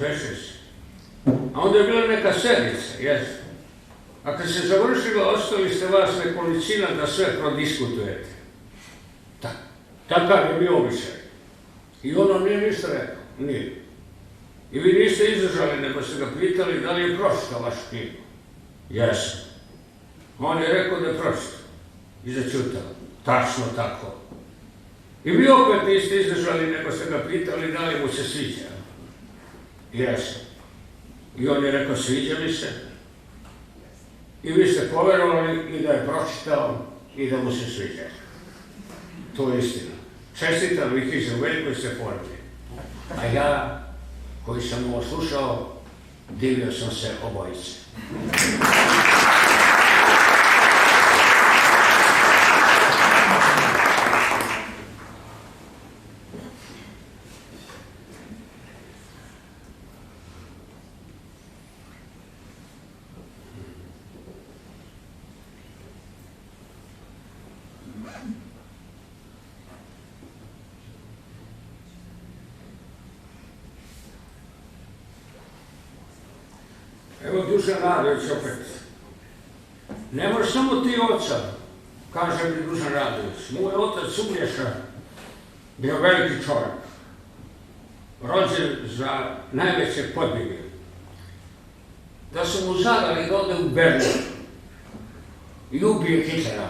5-6. A onda je bila neka sednica, jes. A kad se završilo, ostali ste vas nekolicina da sve prodiskutujete. Takav je bio običaj. I ono nije ništa rekao. Nije. I vi niste izdržali, nego ste ga pitali da li je pročitao vašu knjigu. Jesam. On je rekao da je pročitao. I začutao. Tačno tako. I vi opet niste izdržali, nego ste ga pitali da li mu se sviđa. Jesam. I on je rekao sviđa mi se. I vi ste poverovali i da je pročitao i da mu se sviđa. To je istina. Čestitam Mihizu, u velikoj ste formi. A ja, koji sam ovo slušao, divio sam se obojice. Evo Dušan Radović opet. Ne možeš samo ti oca, kaže mi Dušan Radović. Moj otac Uglješa bio veliki čovjek. Rođen za najveće podvige. Da su mu zadali da ode u Berlin i ubije Hitlera.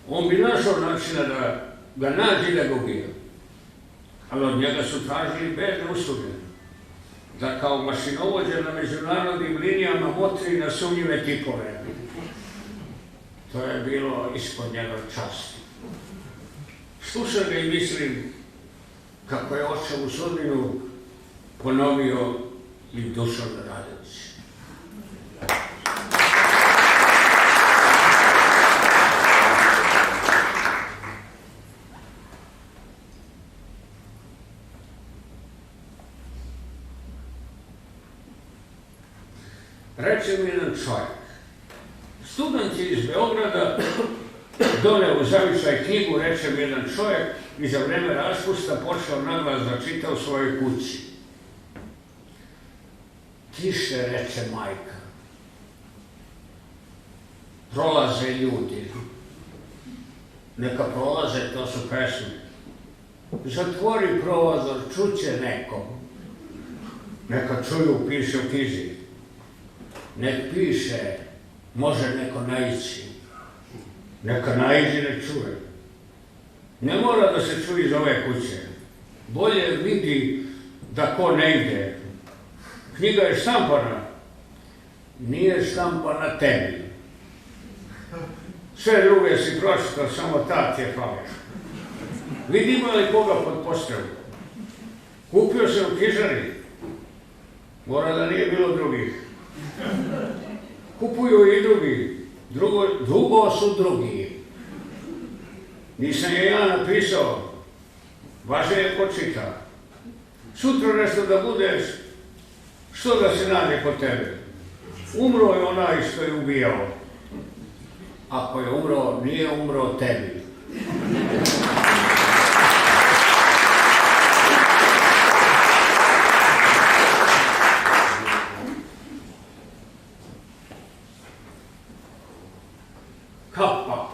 On bi našao načina da ga nađe i da ga ubije. Ali od njega su tražili bedne usluge. Da kao mašinovođa na međunarodnim linijama motri na sumnjive tipove. To je bilo ispod njegove časti. Slušam ga i mislim kako je očevu sudbinu ponovio i Dušan Radović. Reče mi jedan čovjek, student je iz Beograda, doneo u zavičaj knjigu, reče mi jedan čovjek, i za vreme raspusta počeo naglas da čita u svojoj kući. Tiše, reče majka. Prolaze ljudi. Neka prolaze, to su pesme. Zatvori prozor, čuće neko. Neka čuju, piše u knjizi. Nek piše, može neko naići. Neka naiđi, nek čuje. Ne mora da se čuje iz ove kuće. Bolje vidi da ko ne ide. Knjiga je štampana. Nije štampana tebi. Sve druge si pročitao, samo ta ti je fališ. Vidi ima li koga pod postelom. Kupio se u knjižari. Mora da nije bilo drugih. Kupuju i drugi. Drugo su drugi. Nisam je ja napisao. Važno je ko čita. Sutra nešto da budeš, što da se nađe kod tebe? Umro je onaj što je ubijao. Ako je umro, nije umro tebi. Kapa.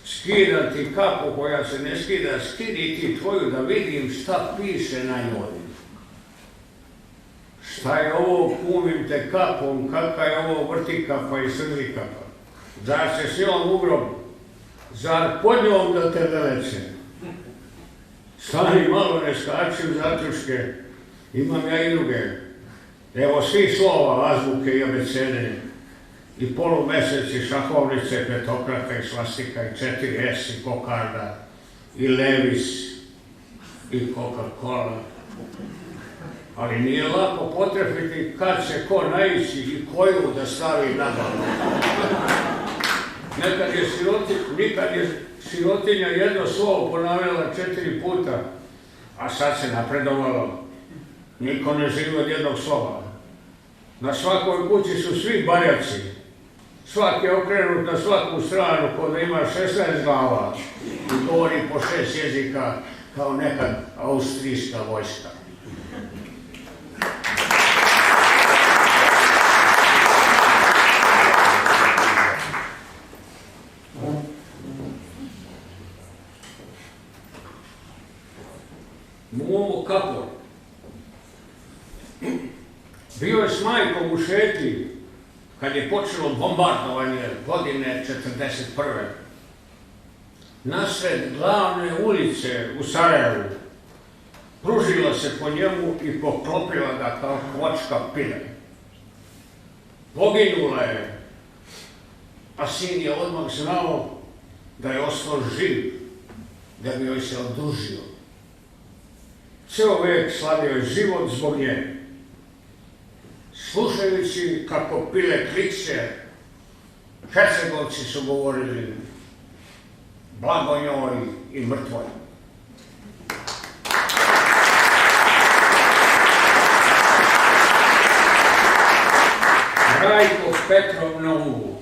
Skidam ti kapu koja se ne skida, skidi ti tvoju da vidim šta piše na njoj. Šta je ovo, kumim te kapom, kakva je ovo vrti kapa i srdi kapa? Zar se s njom u grob? Zar pod njom da te veleče? Stani malo, ne skači u zaključke, imam ja i druge. Evo svih slova, azbuke i abecede, i polumeseci, šahovnice, petokraka i svastika, i 4S, i kokarda, i Levis, i Coca-Cola. Ali nije lako potrefiti kad će ko naići i koju da stavi na glavu. Nikad je sirotinja jedno slovo ponavljala 4 puta, a sad se napredovalo. Niko ne živi od jednog slova. Na svakoj kući su svi barjaci. Svaki je okrenut na svaku stranu kod da ima 16 glava i govori po 6 jezika kao nekad austrijska vojska. Momo Kapor bio je s majkom u šetnji kad je počelo bombardovanje godine 1941. Nasred glavne ulice u Sarajevu pružila se po njemu i poklopila ga kao kvočka pile. Poginula je, a sin je odmah znao da je ostao živ, da bi joj se odužio. Ceo vek slavio je život zbog nje. Slušajući kako pile kliče, Hercegovci su govorili blago njoj i mrtvoj. Rajko Petrov na umu.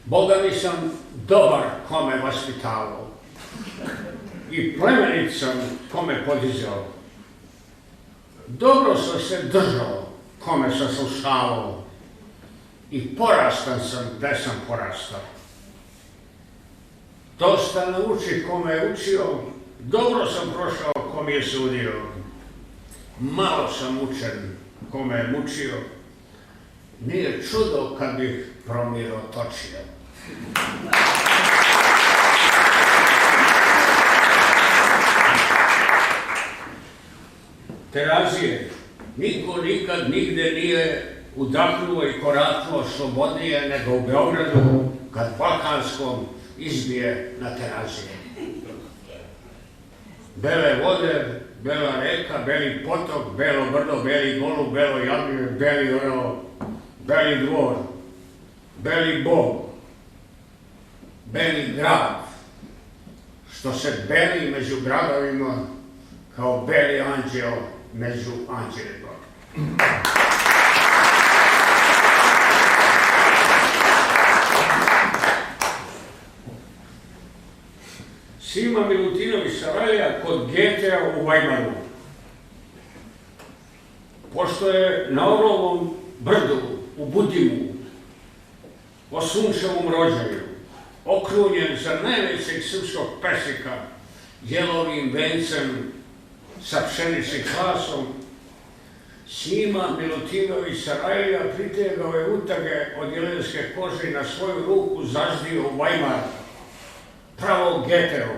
Boga mi sam dobar kome vaspitavao i plemenit sam kome podizao. Dobro sam se držao kome sam slušavao i porastan sam gde sam porastao. Dosta nauči kome je učio, dobro sam prošao ko mi je sudio. Malo sam mučen kome je mučio, nije čudo kad bih promiro točio. Terazije, niko nikad nigde nije udahnuo i koraknuo slobodnije nego u Beogradu kad Balkanskom izbije na Terazije. Bele vode, bela reka, beli potok, belo brdo, beli golub, belo jagnje, beli dvor, beli bog, beli grad, što se beli među gradovima kao beli anđeo među anđelima. Sima Milutinović Sarajlija kod Goethea u Weimaru. Pošto je na Orlovom brdu u Budimu, o sunčevom rođaju, okrunjen za najvećeg srpskog pesnika jelovim vencem sa pšeničnim klasom, Sima Milutinović Sarajlija pritegao je utage od jelenske kože i na svoju ruku zazdio u Weimar, pravo Goetheu,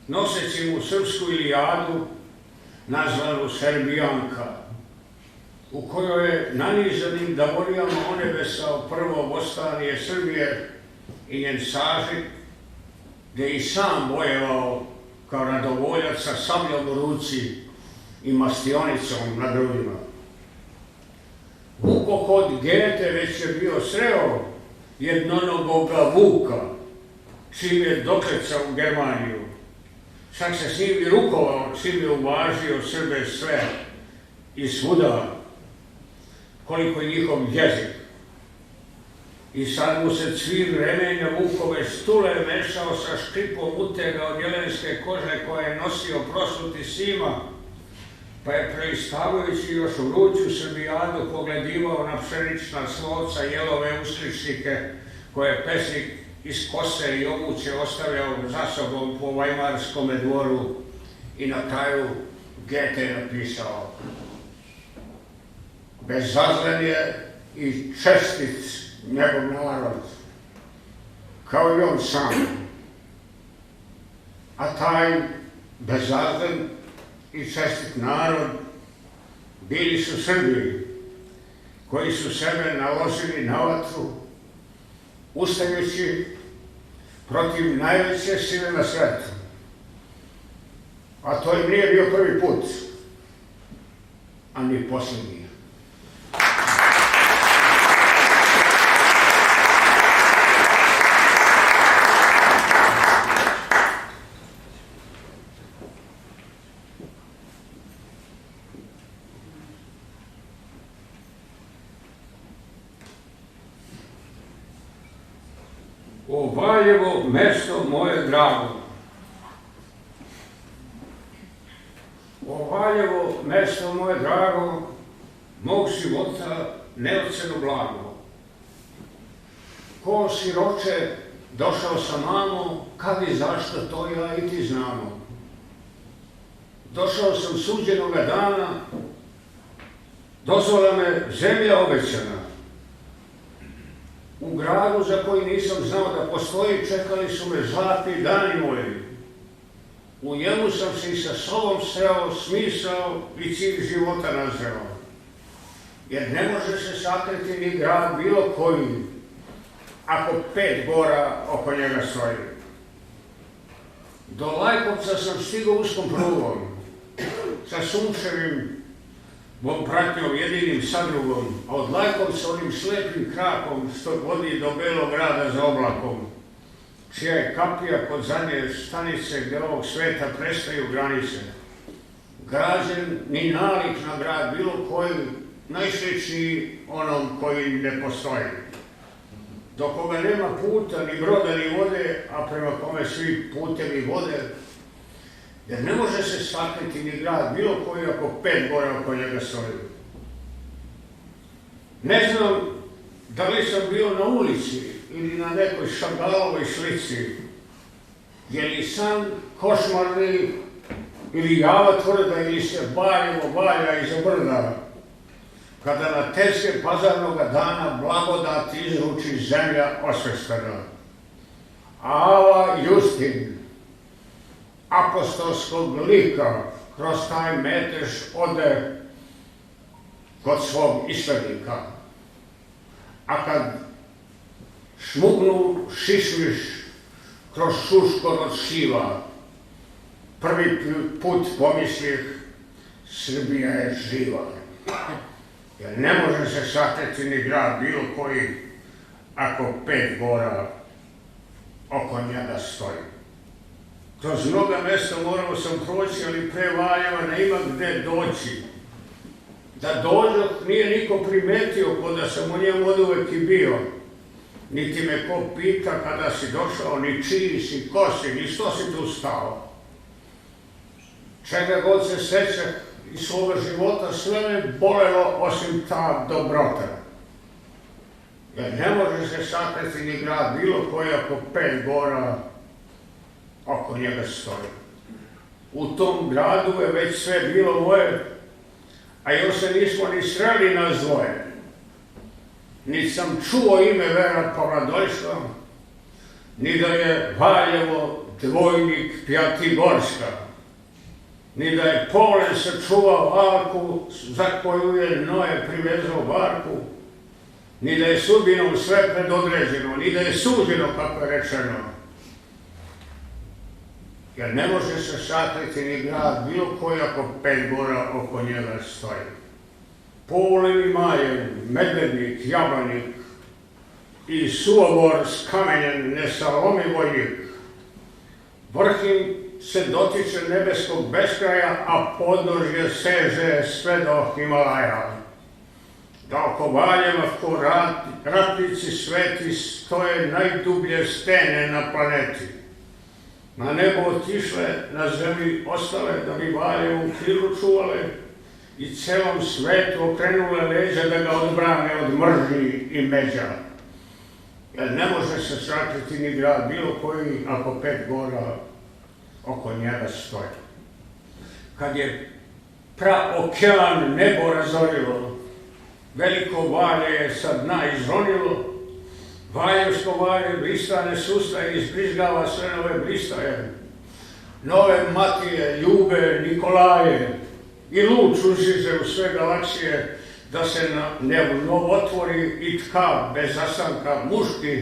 noseći mu srpsku Ilijadu, nazvanu Srbijanka, u kojoj je nanizanim davorijama onebesao prvo vostanije Srbije i njen sažig, gde i sam bojevao kao radovoljac sa sabljom u ruci i mastionicom na grudima. Vukohod Goethe već je bio sreo jednonogoga Vuka, čim je doklecao u Germaniju. Čak se s njim i rukovao, čim je uvažio Srbe sve i svuda, koliko je njihov jezik. I sad mu se cvir remenja Vukove stule mešao sa škripom utega od jelenske kože koje je nosio prosuti Sima, pa je preistavajući još u vruću Srbijadu pogledivao na pšenična slovca jelove uskličnike koje je pesnik iz kose i obuće ostavljao za sobom po Vajmarskome dvoru i na kraju Goethe je napisao: bezazlen je i čestit njegov narod, kao i on sam, a taj bezazlen i čestit narod bili su Srbi, koji su sebe naložili na vatru, ustajući protiv najveće sile na svetu. A to im nije bio prvi put, a ni posljednji. O Valjevo, mesto moje drago. O Valjevo, mesto moje drago, mog života neoceno blago. Ko siroče, došao sam mamo, kad i zašto to ja i ti znamo. Došao sam suđenoga dana, dozvala me zemlja obećana. U gradu za koji nisam znao da postoji, čekali su me zlatni dani moji. U njemu sam se i sa sobom sreo, smisao i cilj života nazreo. Jer ne može se sakriti ni grad bilo koji, ako 5 gora oko njega stoji. Do Lajkovca sam stigao uskom prugom, sa sunčevim pratnjom jedinim sadrugom, a od Lajkovca onim slepim krakom što vodi do Belog grada za oblakom, čija je kapija kod zadnje stanice gde ovog sveta prestaju granice. Građen ni nalik na grad bilo koji, najsličniji onom koji ne postoji. Do koga nema puta, ni broda, ni vode, a prema kome svi putevi vode, jer ne može se sakriti ni grad bilo koji ako 5 gora oko njega stoji. Ne znam da li sam bio na ulici ili na nekoj Šagalovoj slici, je li san košmarni ili java tvrda ili se Valjevo valja iza brda, kada na teske pazarnoga dana blagodat izruči zemlja osvestana. Ava Justin, apostolskog lika, kroz taj metež ode kod svog islednika. A kad šmugnu šišmiš kroz šuškor od šiva, prvi put pomislih Srbija je živa. Jer ne može se sakriti ni grad bilo koji ako 5 gora oko njega stoji. Kroz mnoga mesta morao sam proći, ali pre Valjeva ne ima gde doći. Da dođoh nije niko primetio, ko da sam u njemu oduvek i bio. Niti me ko pita kada si došao, ni čiji si, ko si, ni što si tu stao. Čega god se sećah iz svoga života, sve me bolelo osim ta dobrota. Jer ne može se sakriti ni grad bilo koji ako 5 gora oko njega stoji. U tom gradu je već sve bilo moje, a još se nismo ni sreli na zvoje. Ni sam čuo ime Vera Povradojstva, ni da je Valjevo dvojnik Pjatigorska, ni da je Polen sačuvao arku za koju je Noe privezao barku, ni da je sudbinom sve predodređeno, ni da je suđeno, kako je rečeno. Jer ne može se sakriti ni grad bilo koji ako 5 gora oko njega stoji. Polen i Majen, Medvednik, Jablanik i Suobor skamenjen nesalomi vojnik. Vrh se dotiče nebeskog beskraja, a podnožje seže sve do Himalaja. Da oko Valjeva ko ratnici sveti stoje najdublje stene na planeti. Na nebo otišle, na zemlji ostale, da bi Valjevu krilu čuvale i celom svetu okrenule leđa da ga odbrane od mržnji i međa. Jer ne može se sakriti ni grad bilo koji ako 5 gora oko njega stoji. Kad je praokean nebo razorilo, veliko Valje je sa dna izronilo, Valjevsko Valje blistane sustaje izbrizgava sve nove blistaje, nove Matije, Ljube, Nikolaje i luč ušiže u sve galaksije, da se na nebu otvori i tka bez zastanka muški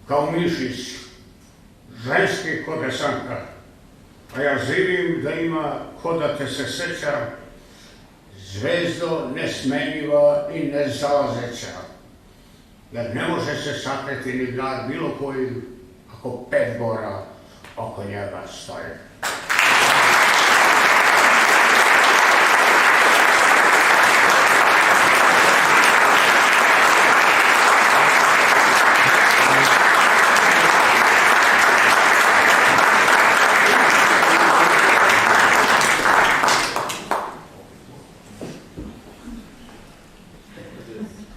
kao mišić, ženski ko desanka. A ja živim da ima ko da te se seća, zvezdo nesmenjiva i nezalazeća. Jer ne može se sakriti ni grad bilo koji ako 5 gora oko njega stoje.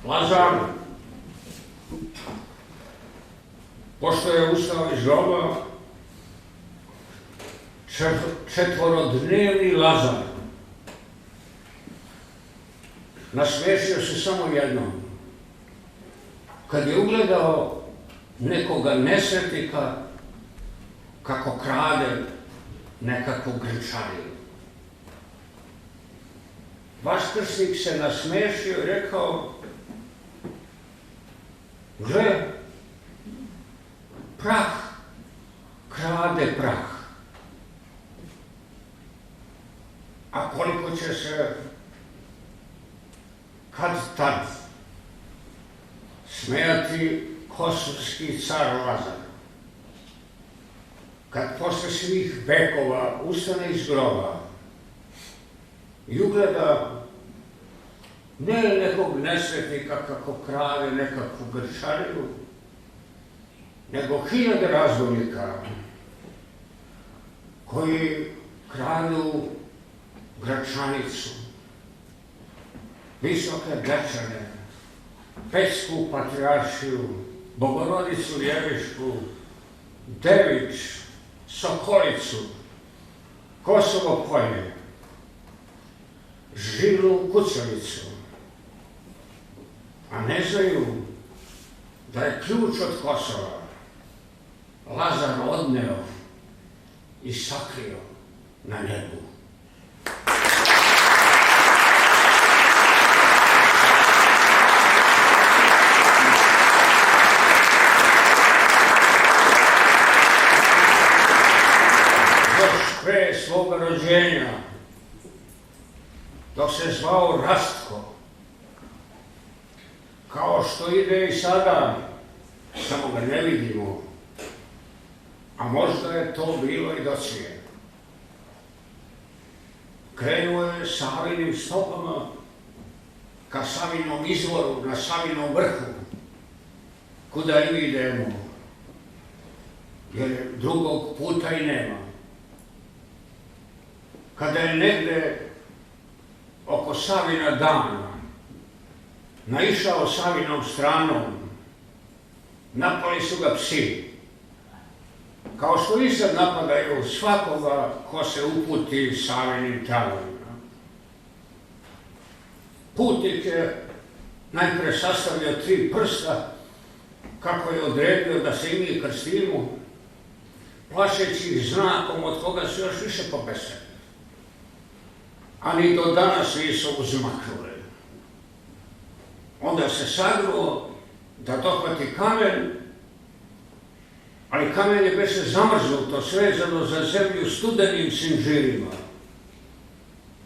Lazar, pošto je ustao iz groba, četvorodnevni Lazar, nasmešio se samo jednom. Kad je ugledao nekoga nesretnika kako krade nekakvu grčariju. Vaskrsnik se nasmešio i rekao: gle, prah krade prah. A koliko će se kad tad smejati kosovski car Lazar, kad posle svih vekova ustane iz groba i ugleda ne nekog nesretnika kako krade nekakvu grčariju, nego 1000 razbojnika koji kradu Gračanicu. Visoke Dečane, Pećku patrijaršiju, Bogorodicu Ljevišku, Devič, Sokolicu, Kosovo Polje, Žilu Kucavicu, a ne znaju da je ključ od Kosova Lazar odneo i sakrio na nebu. Još pre svoga rođenja, dok se zvao Rastko, kao što ide i sada, samo ga ne vidimo, a možda je to bilo i docije. Krenuo je Savinim stopama ka Savinom izvoru na Savinom vrhu, kuda i mi idemo, jer drugog puta i nema. Kada je negde oko Savina dana naišao Savinom stranom, napali su ga psi, kao što i sad napadaju svakoga ko se uputi Savinim talovima. Putnik je najpre sastavio 3 prsta, kako je odredio da se i mi krstimo, plašeći ih znakom od koga su još više pobeseli. A ni do danas nisu uzmaknuli. Onda se sagruo da dohvati kamen, ali kamen je beše zamrznuto, svezano za zemlju studenim sinđirima.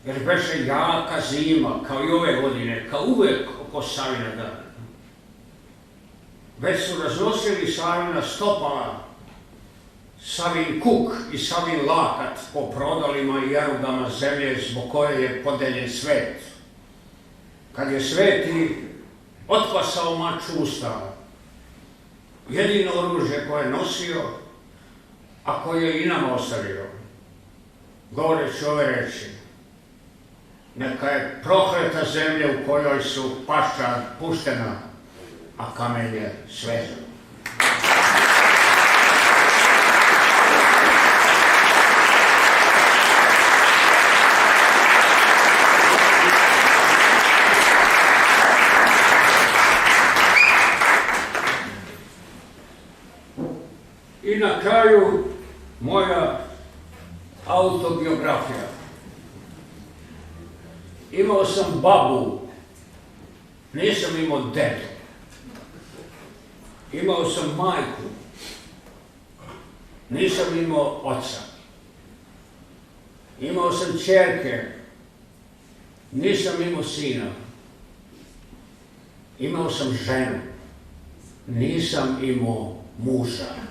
Jer beše jaka zima, kao i ove godine, kao uvek oko Savina dana. Već su raznosili Savina stopala, Savin kuk i Savin lakat po prodalima i jarugama zemlje zbog koje je podeljen svet. Kad je Sveti otpasao mač usta, jedino oružje koje je nosio, a koje je i nama ostavio, govoreći ove reči: neka je prokleta zemlja u kojoj su paščad puštena, a kamen je svezan. I na kraju moja autobiografija. Imao sam babu, nisam imao dedu. Imao sam majku, nisam imao oca. Imao sam ćerke, nisam imao sina. Imao sam ženu, nisam imao muža.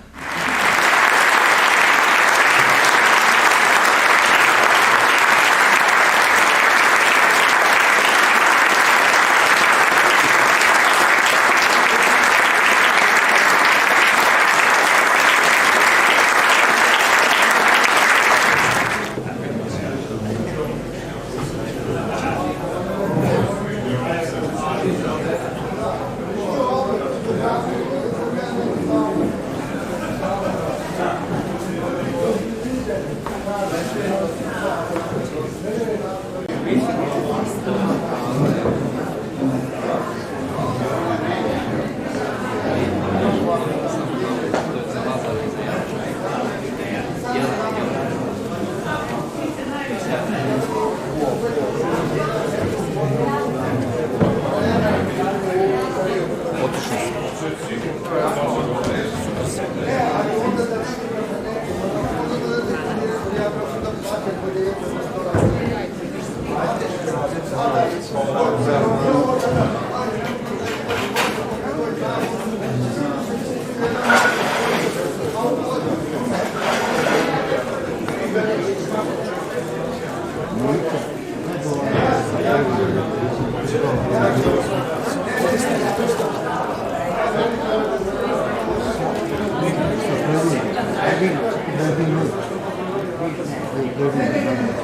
Thank you.